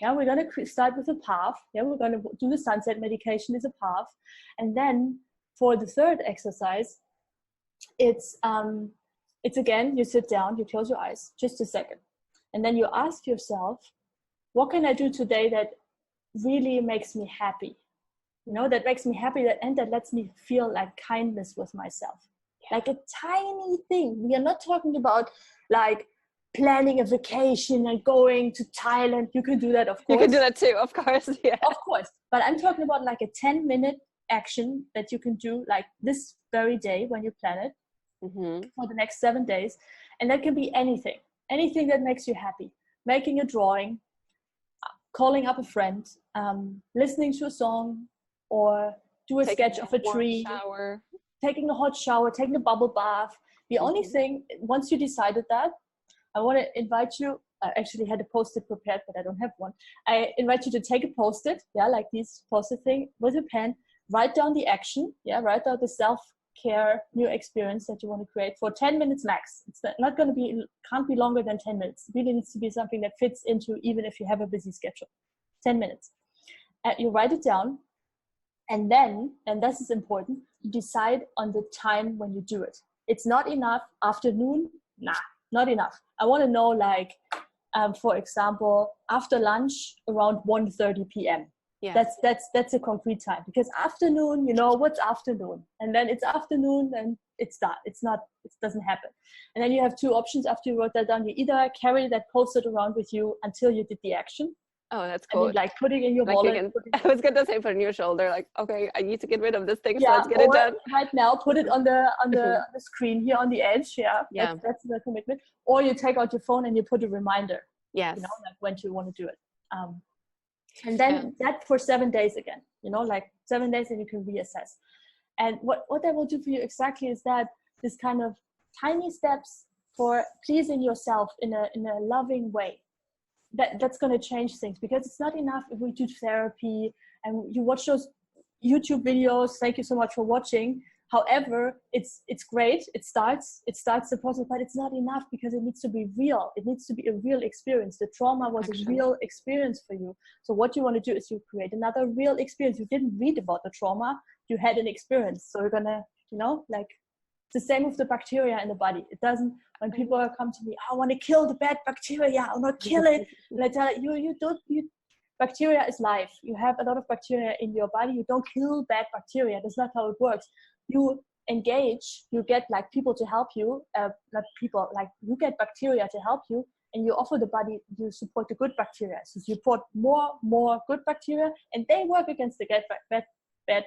[SPEAKER 2] Yeah, we're going to start with a path. Yeah, we're going to do the sunset medication as a path. And then for the third exercise, it's again, you sit down, you close your eyes, just a second. And then you ask yourself, what can I do today that really makes me happy? You know, that makes me happy, and that lets me feel like kindness with myself. Like a tiny thing. We are not talking about like planning a vacation and going to Thailand. You can do that, of course.
[SPEAKER 1] You can do that too, of course. Yeah.
[SPEAKER 2] Of course. But I'm talking about like a 10-minute action that you can do like this very day when you plan it for the next 7 days. And that can be anything that makes you happy. Making a drawing, calling up a friend, listening to a song, or do a sketch of a tree, taking a hot shower, taking a bubble bath. The only thing, once you decided that, I want to invite you, I actually had a post-it prepared, but I don't have one. I invite you to take a post-it, like this post-it thing with a pen, write down the action, write down the self-care new experience that you want to create for 10 minutes max. It's not going to be, can't be longer than 10 minutes. It really needs to be something that fits into, even if you have a busy schedule, 10 minutes. You write it down, and then, and this is important, you decide on the time when you do it. It's not enough afternoon, not enough. I want to know, like, for example, after lunch around 1:30 p.m. Yeah. That's a concrete time, because afternoon, you know, what's afternoon? And then it's afternoon and it's not, it doesn't happen. And then you have two options after you wrote that down. You either carry that post-it around with you until you did the action.
[SPEAKER 1] Oh, that's cool.
[SPEAKER 2] Like putting in your wallet.
[SPEAKER 1] I was gonna say put in your shoulder, like, okay, I need to get rid of this thing, so let's get it done.
[SPEAKER 2] Right now, put it on the screen here on the edge. Yeah. That's the commitment. Or you take out your phone and you put a reminder.
[SPEAKER 1] Yes.
[SPEAKER 2] You know, like when you want to do it. And then that for 7 days again. You know, like 7 days, and you can reassess. And what that will do for you exactly is that this kind of tiny steps for pleasing yourself in a loving way. That's going to change things, because it's not enough if we do therapy and you watch those YouTube videos. Thank you so much for watching. However, it's great. It starts the process, but it's not enough, because it needs to be real. It needs to be a real experience. The trauma was a real experience for you. So what you want to do is you create another real experience. You didn't read about the trauma. You had an experience. So you're going to, you know, like, it's the same with the bacteria in the body. It doesn't, when people come to me, I want to kill the bad bacteria, I'll not kill it. And I tell you, bacteria is life. You have a lot of bacteria in your body. You don't kill bad bacteria. That's not how it works. You engage, you get like people to help you, not people, like you get bacteria to help you, and you offer the body, you support the good bacteria. So you support more good bacteria, and they work against the bad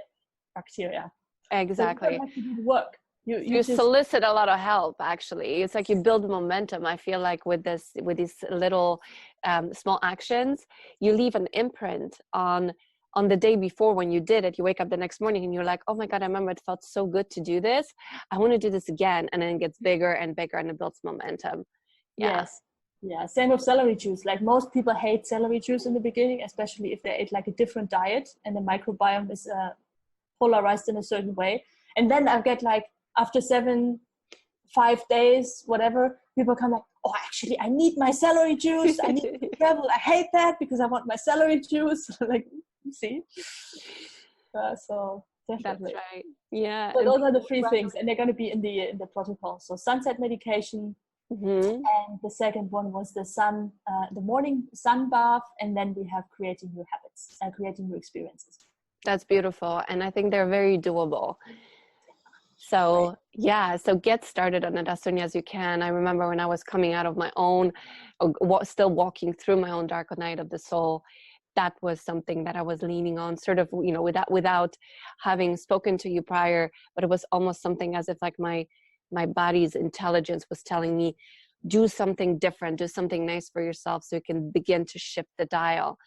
[SPEAKER 2] bacteria.
[SPEAKER 1] Exactly.
[SPEAKER 2] So you don't have to do the work.
[SPEAKER 1] You solicit a lot of help, actually. It's like you build momentum. I feel like with these little small actions, you leave an imprint on the day before when you did it. You wake up the next morning and you're like, oh my God, I remember it felt so good to do this. I want to do this again. And then it gets bigger and bigger and it builds momentum. Yeah.
[SPEAKER 2] Yes. Yeah. Same with celery juice. Like most people hate celery juice in the beginning, especially if they ate like a different diet and the microbiome is polarized in a certain way. And then I get like, after 5 days, whatever, people come like, oh, actually, I need my celery juice. I need to travel. I hate that because I want my celery juice. Like, see? So definitely.
[SPEAKER 1] That's right. Yeah.
[SPEAKER 2] So those are the three things, and they're going to be in the protocol. So sunset medication, and the second one was the morning sun bath, and then we have creating new habits and creating new experiences.
[SPEAKER 1] That's beautiful, and I think they're very doable. So so get started on it as soon as you can. I remember when I was coming out of my own, still walking through my own dark night of the soul, that was something that I was leaning on, sort of, you know, without having spoken to you prior, but it was almost something as if like my body's intelligence was telling me, do something different, do something nice for yourself so you can begin to shift the dial.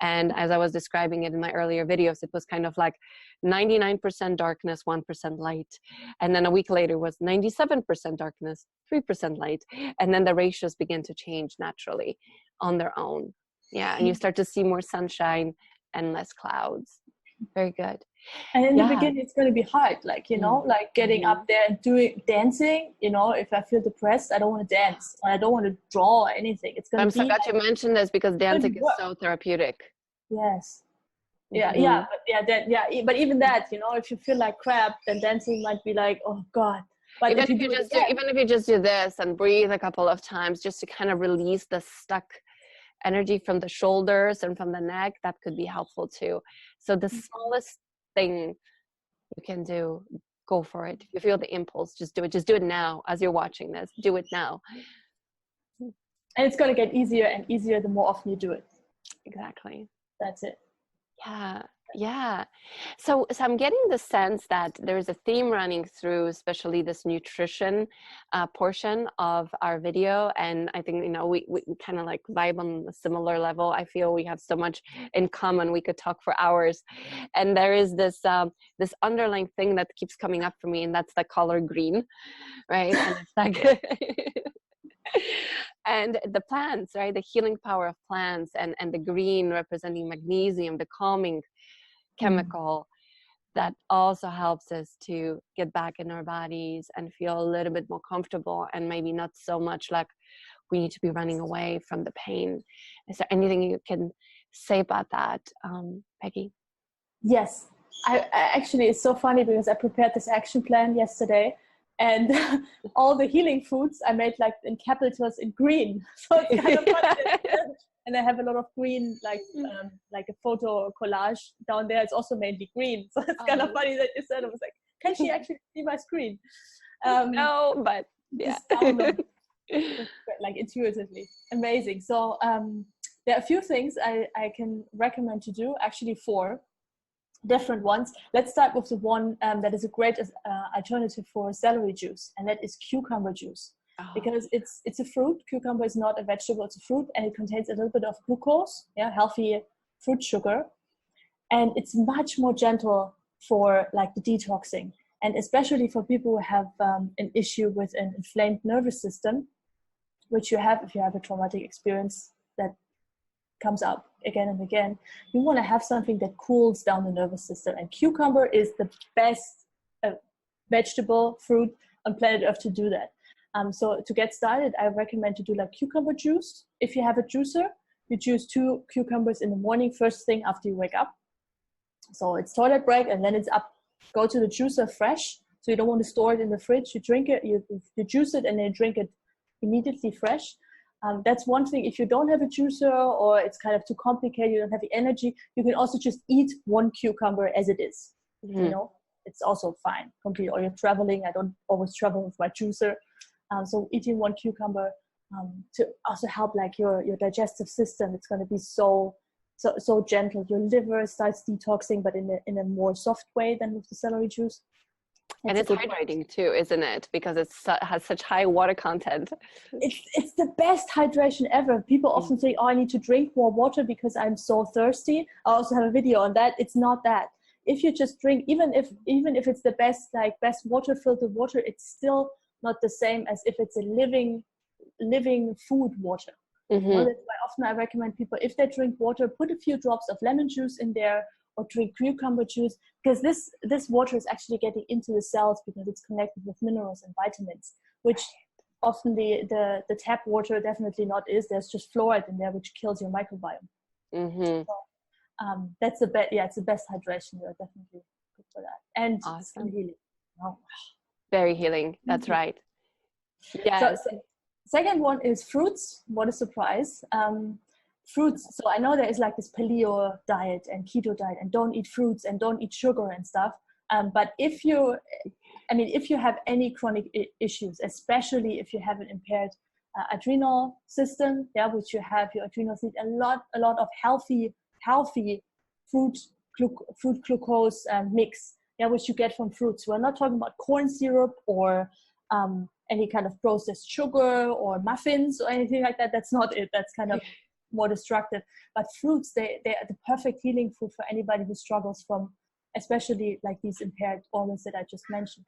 [SPEAKER 1] And as I was describing it in my earlier videos, it was kind of like 99% darkness, 1% light. And then a week later was 97% darkness, 3% light. And then the ratios begin to change naturally on their own. Yeah, and you start to see more sunshine and less clouds. Very good.
[SPEAKER 2] And in the beginning, it's going to be hard, like, you know, like getting up there and dancing, you know, if I feel depressed, I don't want to dance, or I don't want to draw or anything. It's going to be.
[SPEAKER 1] I'm so glad you mentioned this, because dancing is so therapeutic.
[SPEAKER 2] Yes. Yeah. But even that, you know, if you feel like crap, then dancing might be like, oh God. But
[SPEAKER 1] even if you just do this and breathe a couple of times, just to kind of release the stuck energy from the shoulders and from the neck, that could be helpful too. So the smallest thing you can do, go for it. If you feel the impulse, just do it. Just do it now as you're watching this. Do it now.
[SPEAKER 2] And it's going to get easier and easier the more often you do it.
[SPEAKER 1] Exactly.
[SPEAKER 2] That's it.
[SPEAKER 1] Yeah. So I'm getting the sense that there's a theme running through, especially this nutrition portion of our video. And I think, you know, we kind of like vibe on a similar level. I feel we have so much in common. We could talk for hours. And there is this this underlying thing that keeps coming up for me, and that's the color green, right? And it's like and the plants, right? The healing power of plants, and the green representing magnesium, the calming chemical that also helps us to get back in our bodies and feel a little bit more comfortable, and maybe not so much like we need to be running away from the pain. Is there anything you can say about that, Peggy?
[SPEAKER 2] Yes. I actually, it's so funny because I prepared this action plan yesterday, and all the healing foods I made like in capitals in green. So it's kind of funny. And I have a lot of green, like a photo collage down there. It's also mainly green. So it's kind of funny that you said, I was like, can she actually see my screen?
[SPEAKER 1] No, but yeah.
[SPEAKER 2] Like intuitively. Amazing. So there are a few things I can recommend to do, actually 4 different ones. Let's start with the one that is a great alternative for celery juice, and that is cucumber juice. Because it's a fruit. Cucumber is not a vegetable, it's a fruit, and it contains a little bit of glucose, healthy fruit sugar, and it's much more gentle for like the detoxing, and especially for people who have an issue with an inflamed nervous system, which you have if you have a traumatic experience that comes up again and again. You want to have something that cools down the nervous system, and cucumber is the best vegetable fruit on planet Earth to do that. So to get started, I recommend to do like cucumber juice. If you have a juicer, you juice 2 cucumbers in the morning, first thing after you wake up. So it's toilet break, and then it's up. Go to the juicer fresh. So you don't want to store it in the fridge. You drink it, you juice it, and then drink it immediately fresh. That's one thing. If you don't have a juicer, or it's kind of too complicated, you don't have the energy, you can also just eat 1 cucumber as it is. You know, it's also fine. Completely. Or you're traveling. I don't always travel with my juicer. So eating 1 cucumber to also help like your digestive system. It's going to be so gentle. Your liver starts detoxing, but in a more soft way than with the celery juice.
[SPEAKER 1] And it's hydrating too, isn't it? Because it has such high water content.
[SPEAKER 2] It's the best hydration ever. People often think, oh, I need to drink more water because I'm so thirsty. I also have a video on that. It's not that. If you just drink, even if it's the best water filtered water, it's still not the same as if it's a living food water. Well, that's why often I recommend people, if they drink water, put a few drops of lemon juice in there, or drink cucumber juice, because this water is actually getting into the cells because it's connected with minerals and vitamins, which often the tap water definitely not is. There's just fluoride in there, which kills your microbiome. So, that's the best. Yeah, it's the best hydration. You're definitely good for that. And
[SPEAKER 1] awesome.
[SPEAKER 2] Healing. Oh.
[SPEAKER 1] Very healing. That's right. Yes.
[SPEAKER 2] So, second one is fruits. What a surprise. Fruits. So I know there is like this paleo diet and keto diet, and don't eat fruits and don't eat sugar and stuff. But if you have any chronic issues, especially if you have an impaired adrenal system, which you have, your adrenals need a lot of healthy fruit glucose mix, which you get from fruits. We're not talking about corn syrup or any kind of processed sugar or muffins or anything like that. That's not it. That's kind of more destructive. But fruits, they are the perfect healing food for anybody who struggles from, especially like these impaired organs that I just mentioned,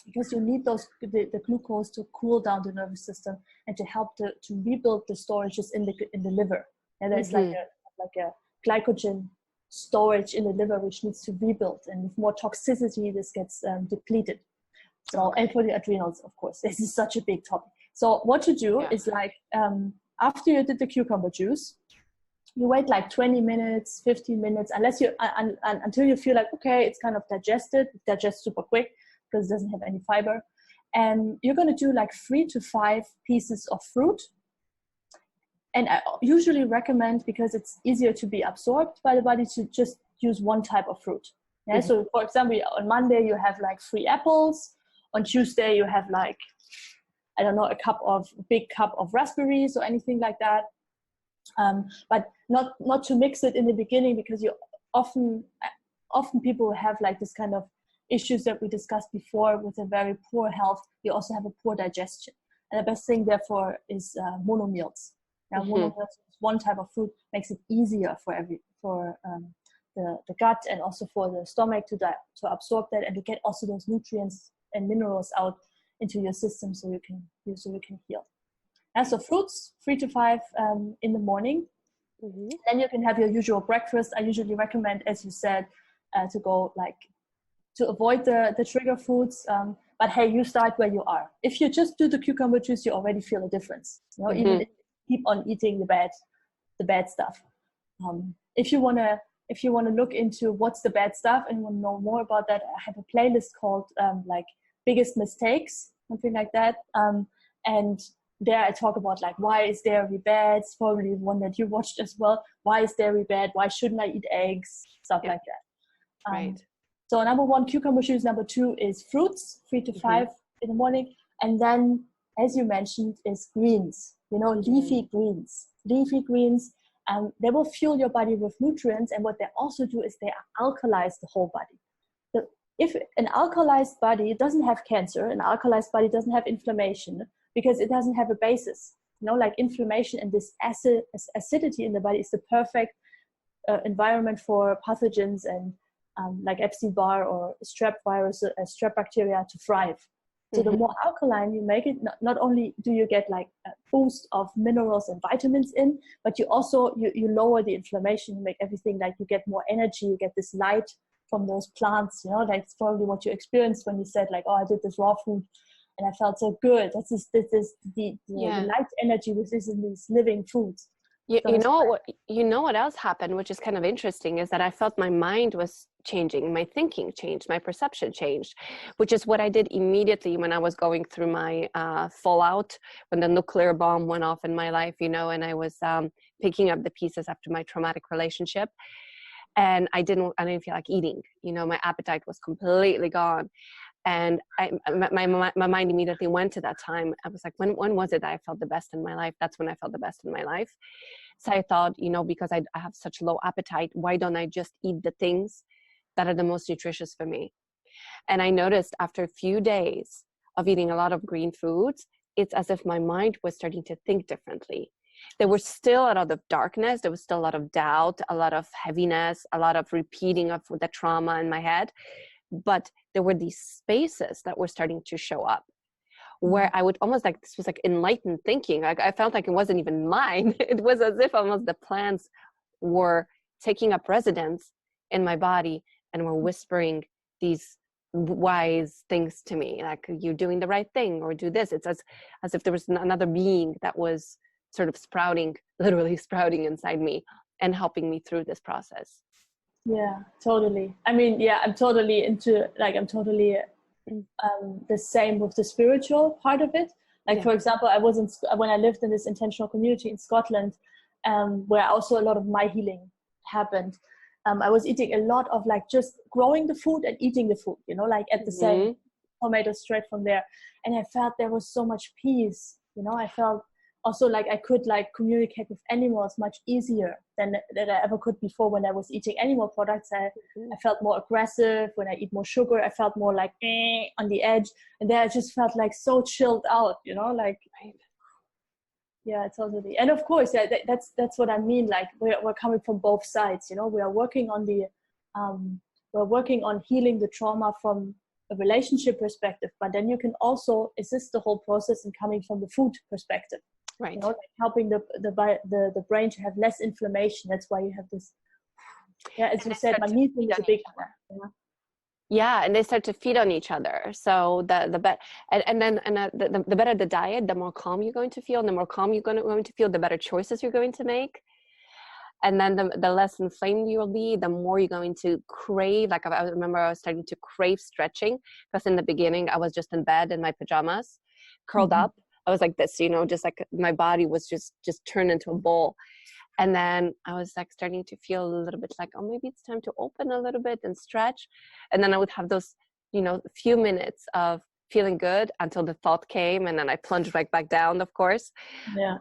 [SPEAKER 2] because you need the glucose to cool down the nervous system and to help to rebuild the storages in the liver. And there's like a glycogen storage in the liver, which needs to rebuild, and with more toxicity, this gets depleted. So, and for the adrenals, of course, this is such a big topic. So what to do is like, after you did the cucumber juice, you wait like 20 minutes, 15 minutes, unless you, until you feel like, okay, it's kind of digested. It digests super quick because it doesn't have any fiber. And you're going to do like 3 to 5 pieces of fruit. And I usually recommend, because it's easier to be absorbed by the body, to just use one type of fruit. Yeah. Mm-hmm. So for example, on Monday you have like 3 apples. On Tuesday you have like, I don't know, a big cup of raspberries or anything like that. But not to mix it in the beginning, because you often people have like this kind of issues that we discussed before with a very poor health. You also have a poor digestion. And the best thing therefore is mono meals. Now, mono meals is one type of fruit, makes it easier for the gut and also for the stomach to absorb that and to get also those nutrients and minerals out into your system, so you can heal. And so fruits 3 to 5 in the morning. Mm-hmm. Then you can have your usual breakfast. I usually recommend, as you said, to avoid the trigger foods. But hey, you start where you are. If you just do the cucumber juice, you already feel a difference. You know, even if you keep on eating the bad stuff. If you wanna look into what's the bad stuff and want to know more about that, I have a playlist called like Biggest Mistakes, something like that. And there I talk about like, why is dairy bad? It's probably one that you watched as well. Why is dairy bad? Why shouldn't I eat eggs? Stuff like that.
[SPEAKER 1] Right.
[SPEAKER 2] So number 1, cucumber juice. Number 2 is fruits, 3 to 5 in the morning. And then, as you mentioned, is greens. You know, leafy greens. Leafy greens, they will fuel your body with nutrients. And what they also do is they alkalize the whole body. So if an alkalized body doesn't have cancer, an alkalized body doesn't have inflammation, because it doesn't have a basis. You know, like inflammation and this acidity in the body is the perfect environment for pathogens and like Epstein-Barr or strep virus, strep bacteria to thrive. So the more alkaline you make it, not only do you get like a boost of minerals and vitamins in, but you also, you lower the inflammation, you make everything, like you get more energy, you get this light from those plants, you know, that's probably what you experienced when you said like, oh, I did this raw food and I felt so good. This is the light energy which is in these living foods.
[SPEAKER 1] You know what else happened, which is kind of interesting, is that I felt my mind was changing, my thinking changed, my perception changed, which is what I did immediately when I was going through my fallout, when the nuclear bomb went off in my life, you know, and I was picking up the pieces after my traumatic relationship. And I didn't feel like eating, you know, my appetite was completely gone. And my mind immediately went to that time. I was like, when was it that I felt the best in my life? That's when I felt the best in my life. So I thought, you know, because I have such low appetite, why don't I just eat the things that are the most nutritious for me? And I noticed after a few days of eating a lot of green foods, it's as if my mind was starting to think differently. There was still a lot of darkness. There was still a lot of doubt, a lot of heaviness, a lot of repeating of the trauma in my head. But there were these spaces that were starting to show up where I would almost like, this was like enlightened thinking. Like I felt like it wasn't even mine. It was as if almost the plants were taking up residence in my body and were whispering these wise things to me, like, you're doing the right thing, or do this. It's as if there was another being that was sort of literally sprouting inside me and helping me through this process.
[SPEAKER 2] Yeah, totally. I mean, yeah, I'm totally the same with the spiritual part of it. Like, for example, when I lived in this intentional community in Scotland, where also a lot of my healing happened, I was eating a lot of like just growing the food and eating the food, you know, like at the same tomatoes straight from there. And I felt there was so much peace, you know. I felt also like I could like communicate with animals much easier than I ever could before. When I was eating animal products, I felt more aggressive. When I eat more sugar, I felt more like on the edge. And then I just felt like so chilled out, you know, like, yeah, totally. And of course, yeah, that's what I mean. Like we're coming from both sides, you know. We are working on healing the trauma from a relationship perspective, but then you can also assist the whole process in coming from the food perspective. Right. You know, like helping the brain to have less inflammation. That's why you have this Yeah, as
[SPEAKER 1] And
[SPEAKER 2] you
[SPEAKER 1] they
[SPEAKER 2] said,
[SPEAKER 1] start to
[SPEAKER 2] magnesium
[SPEAKER 1] feed
[SPEAKER 2] is
[SPEAKER 1] on
[SPEAKER 2] a big
[SPEAKER 1] each other.
[SPEAKER 2] one.
[SPEAKER 1] Yeah, and they start to feed on each other. So the better, the better the diet, the more calm you're going to feel, and the more calm you're going to feel, the better choices you're going to make. And then the less inflamed you will be, the more you're going to crave. Like I remember I was starting to crave stretching, because in the beginning I was just in bed in my pajamas, curled
[SPEAKER 2] Mm-hmm.
[SPEAKER 1] up. I was like this, just like my body was just turned into a bowl. And then I was like starting to feel a little bit like, oh, maybe it's time to open a little bit and stretch. And then I would have those, few minutes of feeling good until the thought came, and then I plunged right back down, of course.
[SPEAKER 2] Yeah.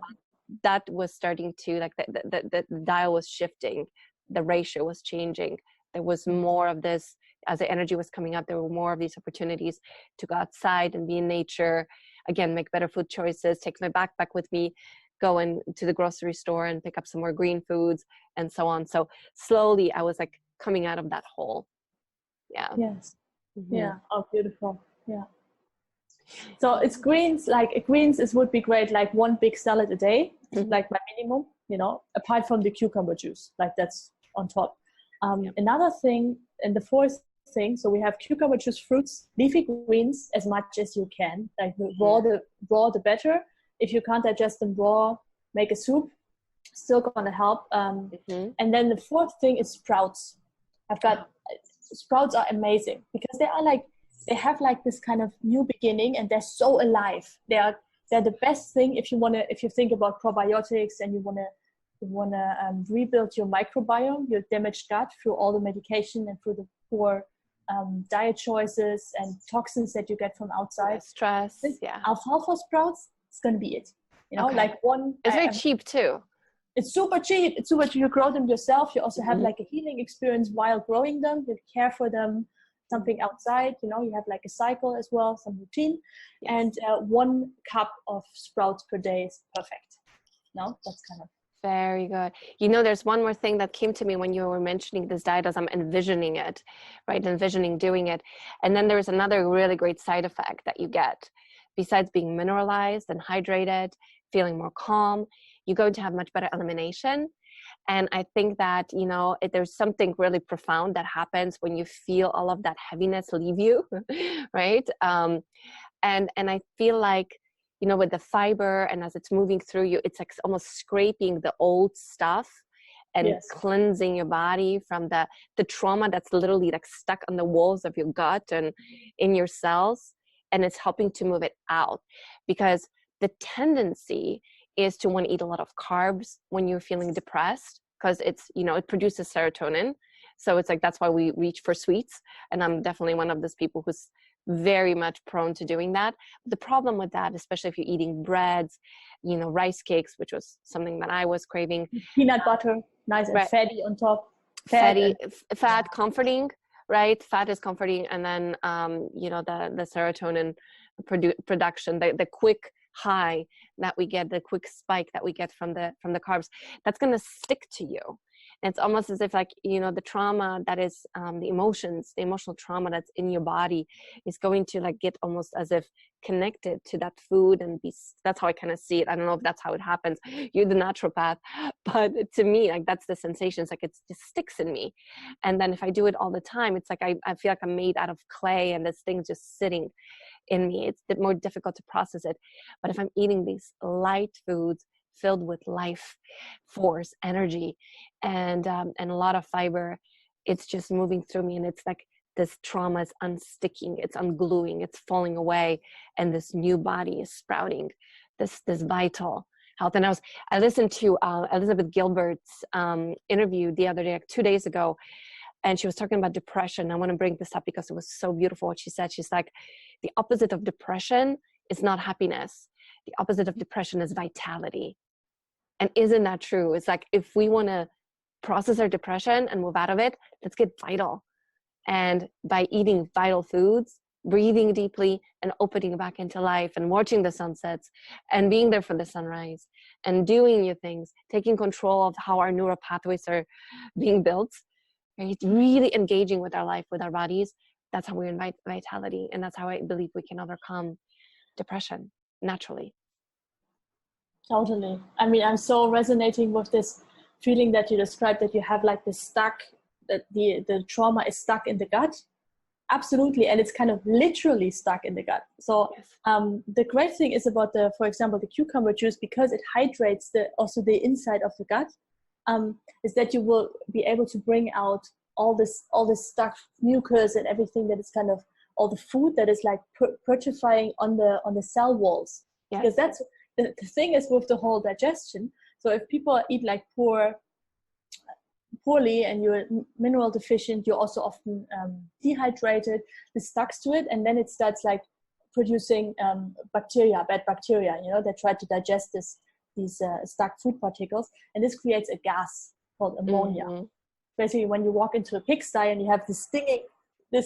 [SPEAKER 1] That was starting to, like, the dial was shifting, the ratio was changing. There was more of this, as the energy was coming up, there were more of these opportunities to go outside and be in nature, again, make better food choices, take my backpack with me, go into the grocery store and pick up some more green foods, and so on. So slowly I was like coming out of that hole. Yeah.
[SPEAKER 2] Yes.
[SPEAKER 1] Mm-hmm.
[SPEAKER 2] Yeah. Oh, beautiful. Yeah. So it's greens, it would be great, like one big salad a day,
[SPEAKER 1] Mm-hmm.
[SPEAKER 2] like my minimum, apart from the cucumber juice, like that's on top. Another thing, and the fourth thing, so we have cucumber juice, fruits, leafy greens as much as you can, like the raw the better. If you can't digest them raw, make a soup, still gonna help.
[SPEAKER 1] Mm-hmm.
[SPEAKER 2] And then the fourth thing is sprouts. Sprouts are amazing because they have like this kind of new beginning, and they're so alive. They're the best thing if you think about probiotics and you wanna rebuild your microbiome, your damaged gut through all the medication and through the poor diet choices and toxins that you get from outside.
[SPEAKER 1] Stress, yeah.
[SPEAKER 2] Alfalfa sprouts, it's gonna be it.
[SPEAKER 1] Okay.
[SPEAKER 2] Like one.
[SPEAKER 1] It's very cheap too.
[SPEAKER 2] It's super cheap. You grow them yourself. You also have like a healing experience while growing them. You care for them, something outside, you have like a cycle as well, some routine. Yes. And 1 cup of sprouts per day is perfect. No, that's kind of.
[SPEAKER 1] Very good. There's one more thing that came to me when you were mentioning this diet as I'm envisioning it, right? Envisioning doing it. And then there's another really great side effect that you get. Besides being mineralized and hydrated, feeling more calm, you're going to have much better elimination. And I think that, there's something really profound that happens when you feel all of that heaviness leave you, right? And I feel like, with the fiber and as it's moving through you, it's like almost scraping the old stuff and yes. cleansing your body from the trauma that's literally like stuck on the walls of your gut and in your cells. And it's helping to move it out, because the tendency is to want to eat a lot of carbs when you're feeling depressed, because it's, it produces serotonin. So it's like, that's why we reach for sweets. And I'm definitely one of those people who's very much prone to doing that. But the problem with that, especially if you're eating breads, rice cakes, which was something that I was craving.
[SPEAKER 2] Peanut butter, nice and fatty on top.
[SPEAKER 1] Fat, comforting, right? Fat is comforting. And then, the serotonin production, the quick high that we get, the quick spike that we get from the carbs, that's going to stick to you. And it's almost as if like, the trauma that is the emotional trauma that's in your body is going to like get almost as if connected to that food and that's how I kind of see it. I don't know if that's how it happens. You're the naturopath, but to me, like that's the sensation. It's like it just sticks in me. And then if I do it all the time, it's like I feel like I'm made out of clay and this thing's just sitting in me. It's a bit more difficult to process it. But if I'm eating these light foods filled with life force, energy, and a lot of fiber, it's just moving through me, and it's like this trauma is unsticking, it's ungluing, it's falling away, and this new body is sprouting this vital health. And I listened to Elizabeth Gilbert's interview the other day, like 2 days ago, and she was talking about depression. I want to bring this up because it was so beautiful what she said. She's like, the opposite of depression is not happiness. The opposite of depression is vitality. And isn't that true? It's like, if we want to process our depression and move out of it, let's get vital. And by eating vital foods, breathing deeply and opening back into life and watching the sunsets and being there for the sunrise and doing new things, taking control of how our neural pathways are being built, right? Really engaging with our life, with our bodies. That's how we invite vitality. And that's how I believe we can overcome depression naturally.
[SPEAKER 2] Totally. I mean, I'm so resonating with this feeling that you described, that you have like this stuck that the trauma is stuck in the gut. Absolutely, and it's kind of literally stuck in the gut. So the great thing is about for example, the cucumber juice, because it hydrates also the inside of the gut, is that you will be able to bring out all this stuck mucus and everything that is kind of all the food that is like putrefying on the cell walls. Yes. Because that's the thing is with the whole digestion. So if people eat like poorly and you're mineral deficient, you're also often dehydrated. This stucks to it, and then it starts like producing bad bacteria, that try to digest these stuck food particles, and this creates a gas called ammonia. Mm-hmm. Basically, when you walk into a pigsty and you have this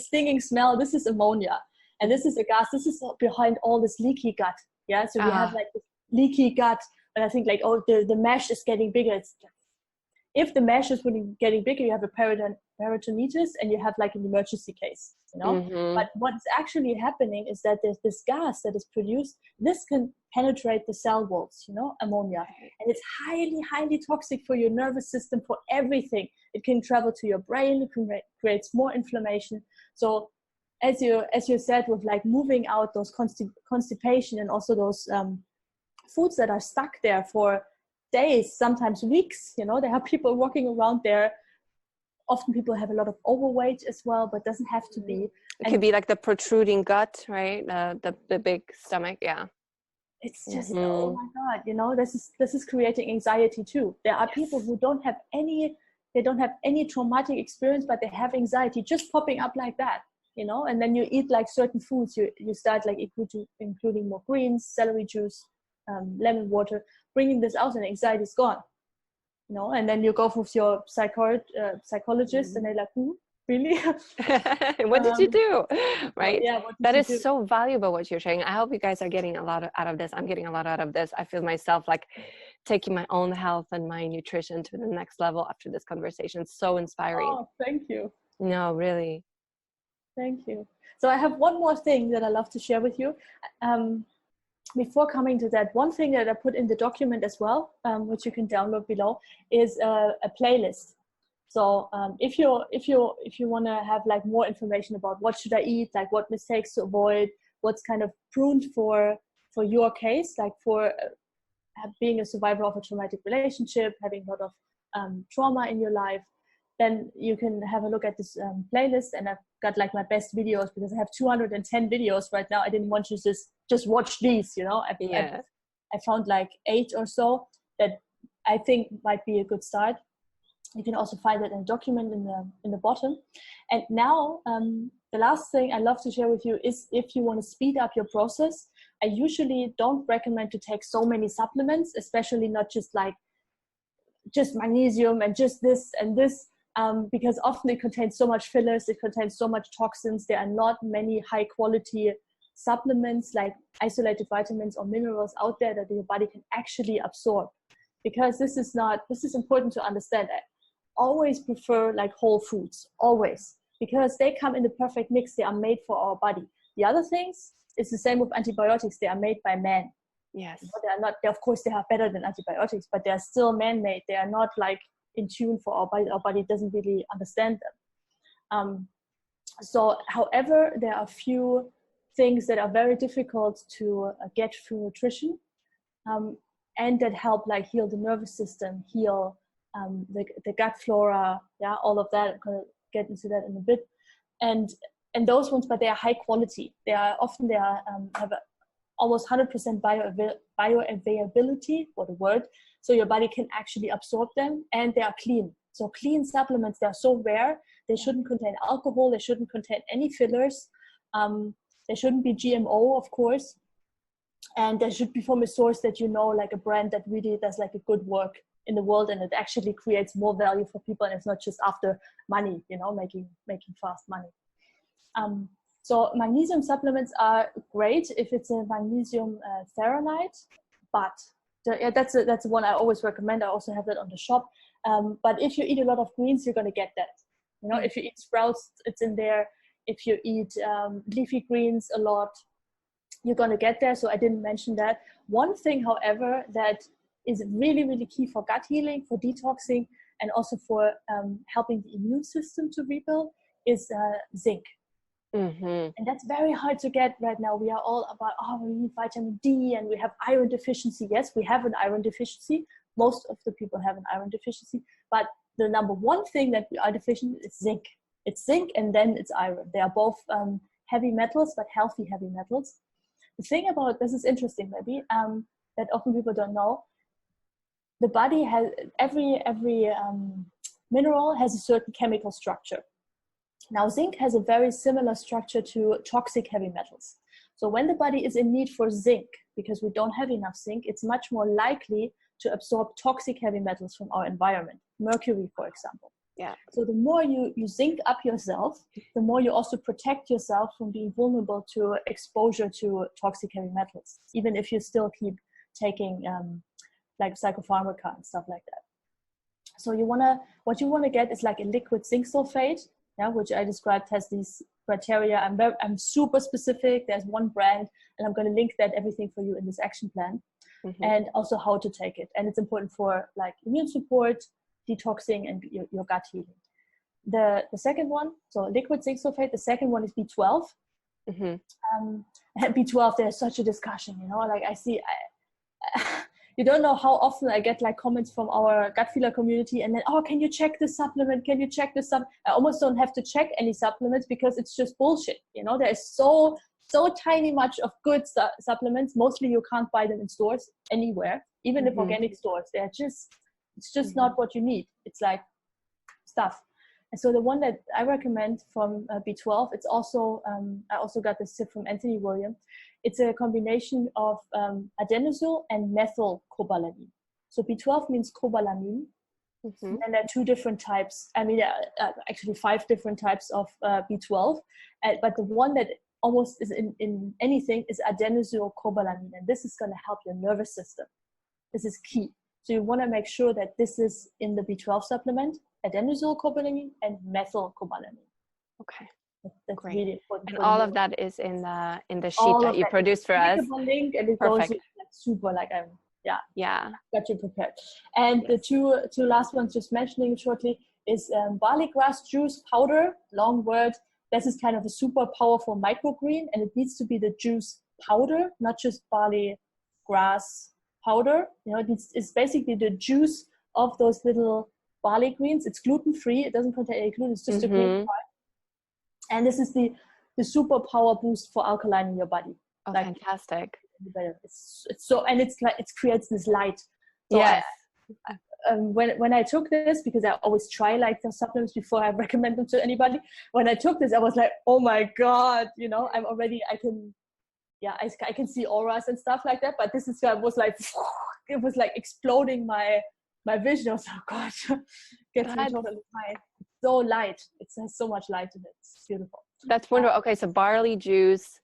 [SPEAKER 2] stinging smell, this is ammonia, and this is a gas. This is behind all this leaky gut. Yeah, so we have like this leaky gut, and I think like, oh, the mesh is getting bigger. If the mesh is getting bigger, you have a peritonitis and you have like an emergency case, Mm-hmm. But what's actually happening is that there's this gas that is produced. This can penetrate the cell walls, ammonia. And it's highly, highly toxic for your nervous system, for everything. It can travel to your brain, it can create more inflammation. So as you said, with like moving out those constipation and also those foods that are stuck there for days, sometimes weeks, there are people walking around there. Often people have a lot of overweight as well, but doesn't have to be.
[SPEAKER 1] It could be like the protruding gut, right? The big stomach, yeah.
[SPEAKER 2] It's just, oh my God, this is creating anxiety too. There are people who don't have any traumatic experience, but they have anxiety just popping up like that, and then you eat like certain foods, you start like including more greens, celery juice, lemon water, bringing this out, and anxiety is gone. And then you go with your psychologist, and they're like, really?
[SPEAKER 1] What did you do? Right?
[SPEAKER 2] Yeah,
[SPEAKER 1] that is so valuable what you're sharing. I hope you guys are getting a lot out of this. I'm getting a lot out of this. I feel myself like taking my own health and my nutrition to the next level after this conversation. So inspiring.
[SPEAKER 2] Oh, thank you.
[SPEAKER 1] No, really.
[SPEAKER 2] Thank you. So I have one more thing that I love to share with you. Before coming to that, one thing that I put in the document as well, which you can download below, is a playlist. So if you want to have like more information about what should I eat, like what mistakes to avoid, what's kind of pruned for your case, like for being a survivor of a traumatic relationship, having a lot of trauma in your life, then you can have a look at this playlist. And I've got like my best videos, because I have 210 videos right now. I didn't want you to just watch these, I found like 8 or so that I think might be a good start. You can also find it in a document in the bottom. And now the last thing I love to share with you is, if you want to speed up your process, I usually don't recommend to take so many supplements, especially not just magnesium and just this and this, because often it contains so much fillers, it contains so much toxins. There are not many high quality supplements like isolated vitamins or minerals out there that your body can actually absorb, because this is important to understand. I always prefer like whole foods, always, because they come in the perfect mix. They are made for our body. The other things, it's the same with antibiotics. They are made by man.
[SPEAKER 1] Yes.
[SPEAKER 2] They are not, of course they are better than antibiotics, but they are still man-made. They are not like in tune for our body. Our body doesn't really understand them. So however, there are a few things that are very difficult to get through nutrition, and that help like heal the nervous system, heal the gut flora, all of that. I'm gonna get into that in a bit. And those ones, but they are high quality. They are have almost 100% bioavailability, what a word. So your body can actually absorb them, and they are clean. So clean supplements, they are so rare. They shouldn't contain alcohol. They shouldn't contain any fillers. They shouldn't be GMO, of course. And they should be from a source that like a brand that really does like a good work in the world, and it actually creates more value for people, and it's not just after money, making fast money. So magnesium supplements are great if it's a magnesium threonate, but that's the one I always recommend. I also have that on the shop. But if you eat a lot of greens, you're going to get that. If you eat sprouts, it's in there. If you eat leafy greens a lot, you're going to get there. So I didn't mention that. One thing, however, that is really, really key for gut healing, for detoxing, and also for helping the immune system to rebuild is zinc. And that's very hard to get right now. We are all about, we need vitamin D and we have iron deficiency. Yes, we have an iron deficiency. Most of the people have an iron deficiency, but the number one thing that we are deficient is zinc. It's zinc and then it's iron. They are both heavy metals, but healthy heavy metals. The thing about this is interesting, maybe, that often people don't know. The body has, every mineral has a certain chemical structure. Now, zinc has a very similar structure to toxic heavy metals. So when the body is in need for zinc, because we don't have enough zinc, it's much more likely to absorb toxic heavy metals from our environment, mercury, for example.
[SPEAKER 1] Yeah.
[SPEAKER 2] So the more you zinc up yourself, the more you also protect yourself from being vulnerable to exposure to toxic heavy metals, even if you still keep taking like psychopharmaca and stuff like that. So what you wanna get is like a liquid zinc sulfate, which I described has these criteria. I'm super specific. There's one brand, and I'm going to link that everything for you in this action plan, and also how to take it. And it's important for like immune support, detoxing, and your gut healing. The second one, so liquid zinc sulfate. The second one is B12. B12. There's such a discussion, like I see. You don't know how often I get like comments from our gut feeler community, and then, can you check this supplement? Can you check this I almost don't have to check any supplements because it's just bullshit. There is so tiny much of good supplements. Mostly you can't buy them in stores anywhere, even if organic stores. It's just not what you need. It's like stuff. And so the one that I recommend from B12, it's also, I also got this tip from Anthony William. It's a combination of adenosine and methylcobalamin. So B12 means cobalamin. And there are two different types. I mean, there are actually 5 different types of B12. But the one that almost is in anything is adenosine-cobalamin. And this is going to help your nervous system. This is key. So you want to make sure that this is in the B12 supplement, adenosine-cobalamin and methylcobalamin.
[SPEAKER 1] Okay.
[SPEAKER 2] That's
[SPEAKER 1] great.
[SPEAKER 2] Really important.
[SPEAKER 1] And all of that is in the sheet that you produced for us.
[SPEAKER 2] Link and it
[SPEAKER 1] Perfect.
[SPEAKER 2] goes like super like
[SPEAKER 1] yeah.
[SPEAKER 2] Got you prepared. And the two last ones, just mentioning shortly, is barley grass juice powder. Long word. This is kind of a super powerful microgreen, and it needs to be the juice powder, not just barley grass powder. It's basically the juice of those little barley greens. It's gluten free. It doesn't contain any gluten. It's just a green part. And this is the super power boost for alkaline in your body.
[SPEAKER 1] Oh, fantastic.
[SPEAKER 2] It's so, and it creates this light. So
[SPEAKER 1] yes.
[SPEAKER 2] When I took this, because I always try like the supplements before I recommend them to anybody. When I took this, I was like, oh my God, I can see auras and stuff like that. But this was like, it was like exploding my vision. I was like, oh God, gets me totally high. So light. It has so much light in it. It's beautiful.
[SPEAKER 1] That's wonderful. Okay, so barley juice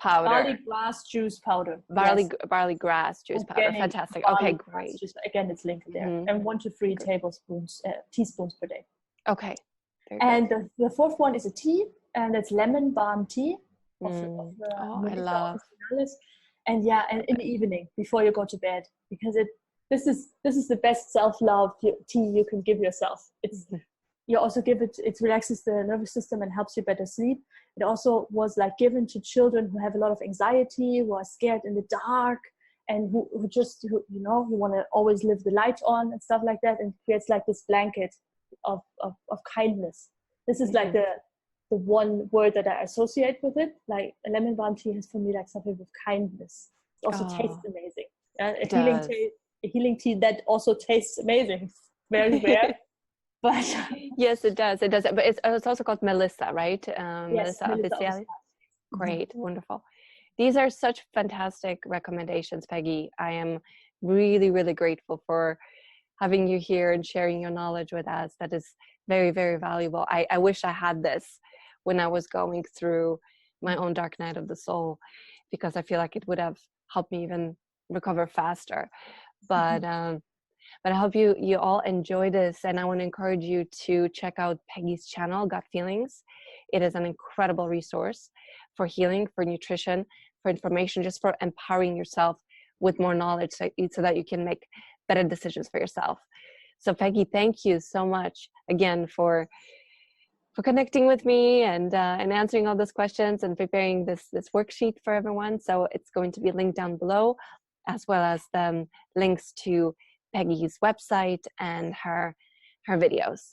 [SPEAKER 1] powder.
[SPEAKER 2] Barley grass juice powder.
[SPEAKER 1] Barley grass juice powder. Fantastic. Okay, great.
[SPEAKER 2] Again, it's linked there. And 1 to 3 teaspoons per day.
[SPEAKER 1] Okay.
[SPEAKER 2] And the fourth one is a tea, and it's lemon balm tea.
[SPEAKER 1] I love.
[SPEAKER 2] And and in the evening before you go to bed, because this is the best self-love tea you can give yourself. You also give it relaxes the nervous system and helps you better sleep. It also was like given to children who have a lot of anxiety, who are scared in the dark, and who want to always leave the light on and stuff like that, and creates like this blanket of kindness. This is like the one word that I associate with it. Like a lemon balm tea has for me like something with kindness. It also tastes amazing. A healing tea that also tastes amazing. Very rare. But
[SPEAKER 1] yes, it does. But it's also called Melissa, right?
[SPEAKER 2] Yes,
[SPEAKER 1] Melissa Officiale. Great, wonderful. These are such fantastic recommendations, Peggy. I am really, really grateful for having you here and sharing your knowledge with us. That is very, very valuable. I wish I had this when I was going through my own dark night of the soul, because I feel like it would have helped me even recover faster. But I hope you all enjoy this, and I want to encourage you to check out Peggy's channel, Gut Feelings. It is an incredible resource for healing, for nutrition, for information, just for empowering yourself with more knowledge so that you can make better decisions for yourself. So Peggy, thank you so much again for connecting with me and answering all those questions and preparing this worksheet for everyone. So it's going to be linked down below, as well as the links to Peggy's website and her videos,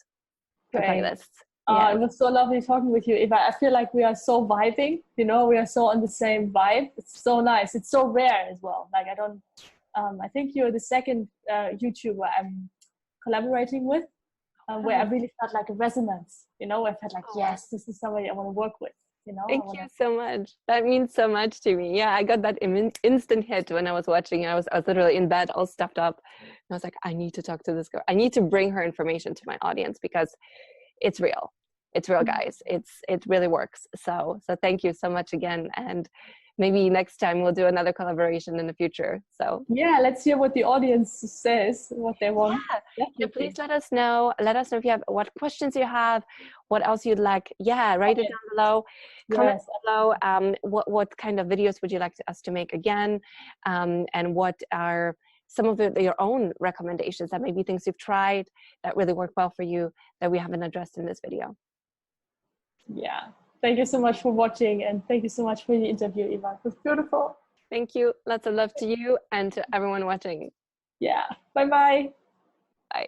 [SPEAKER 1] her playlists.
[SPEAKER 2] It was so lovely talking with you, Eva. I feel like we are so vibing, we are so on the same vibe. It's so nice. It's so rare as well. Like I think you're the second YouTuber I'm collaborating with, where I really felt like a resonance, where I felt like, yes, this is somebody I want to work with,
[SPEAKER 1] Thank you so much. That means so much to me. Yeah, I got that instant hit when I was watching. I was literally in bed, all stuffed up. And I was like, I need to talk to this girl. I need to bring her information to my audience because it's real. It's real, guys. It really works. So thank you so much again. And maybe next time we'll do another collaboration in the future. So
[SPEAKER 2] yeah, let's hear what the audience says, what they want.
[SPEAKER 1] Yeah, please let us know. Let us know if you have what questions you have, what else you'd like. Yeah, write it down below. Comment below. What kind of videos would you like us to make again? And what are some of your own recommendations that maybe things you've tried that really work well for you that we haven't addressed in this video?
[SPEAKER 2] Yeah. Thank you so much for watching, and thank you so much for the interview, Eva. It was beautiful.
[SPEAKER 1] Thank you. Lots of love to you and to everyone watching.
[SPEAKER 2] Yeah. Bye-bye.
[SPEAKER 1] Bye.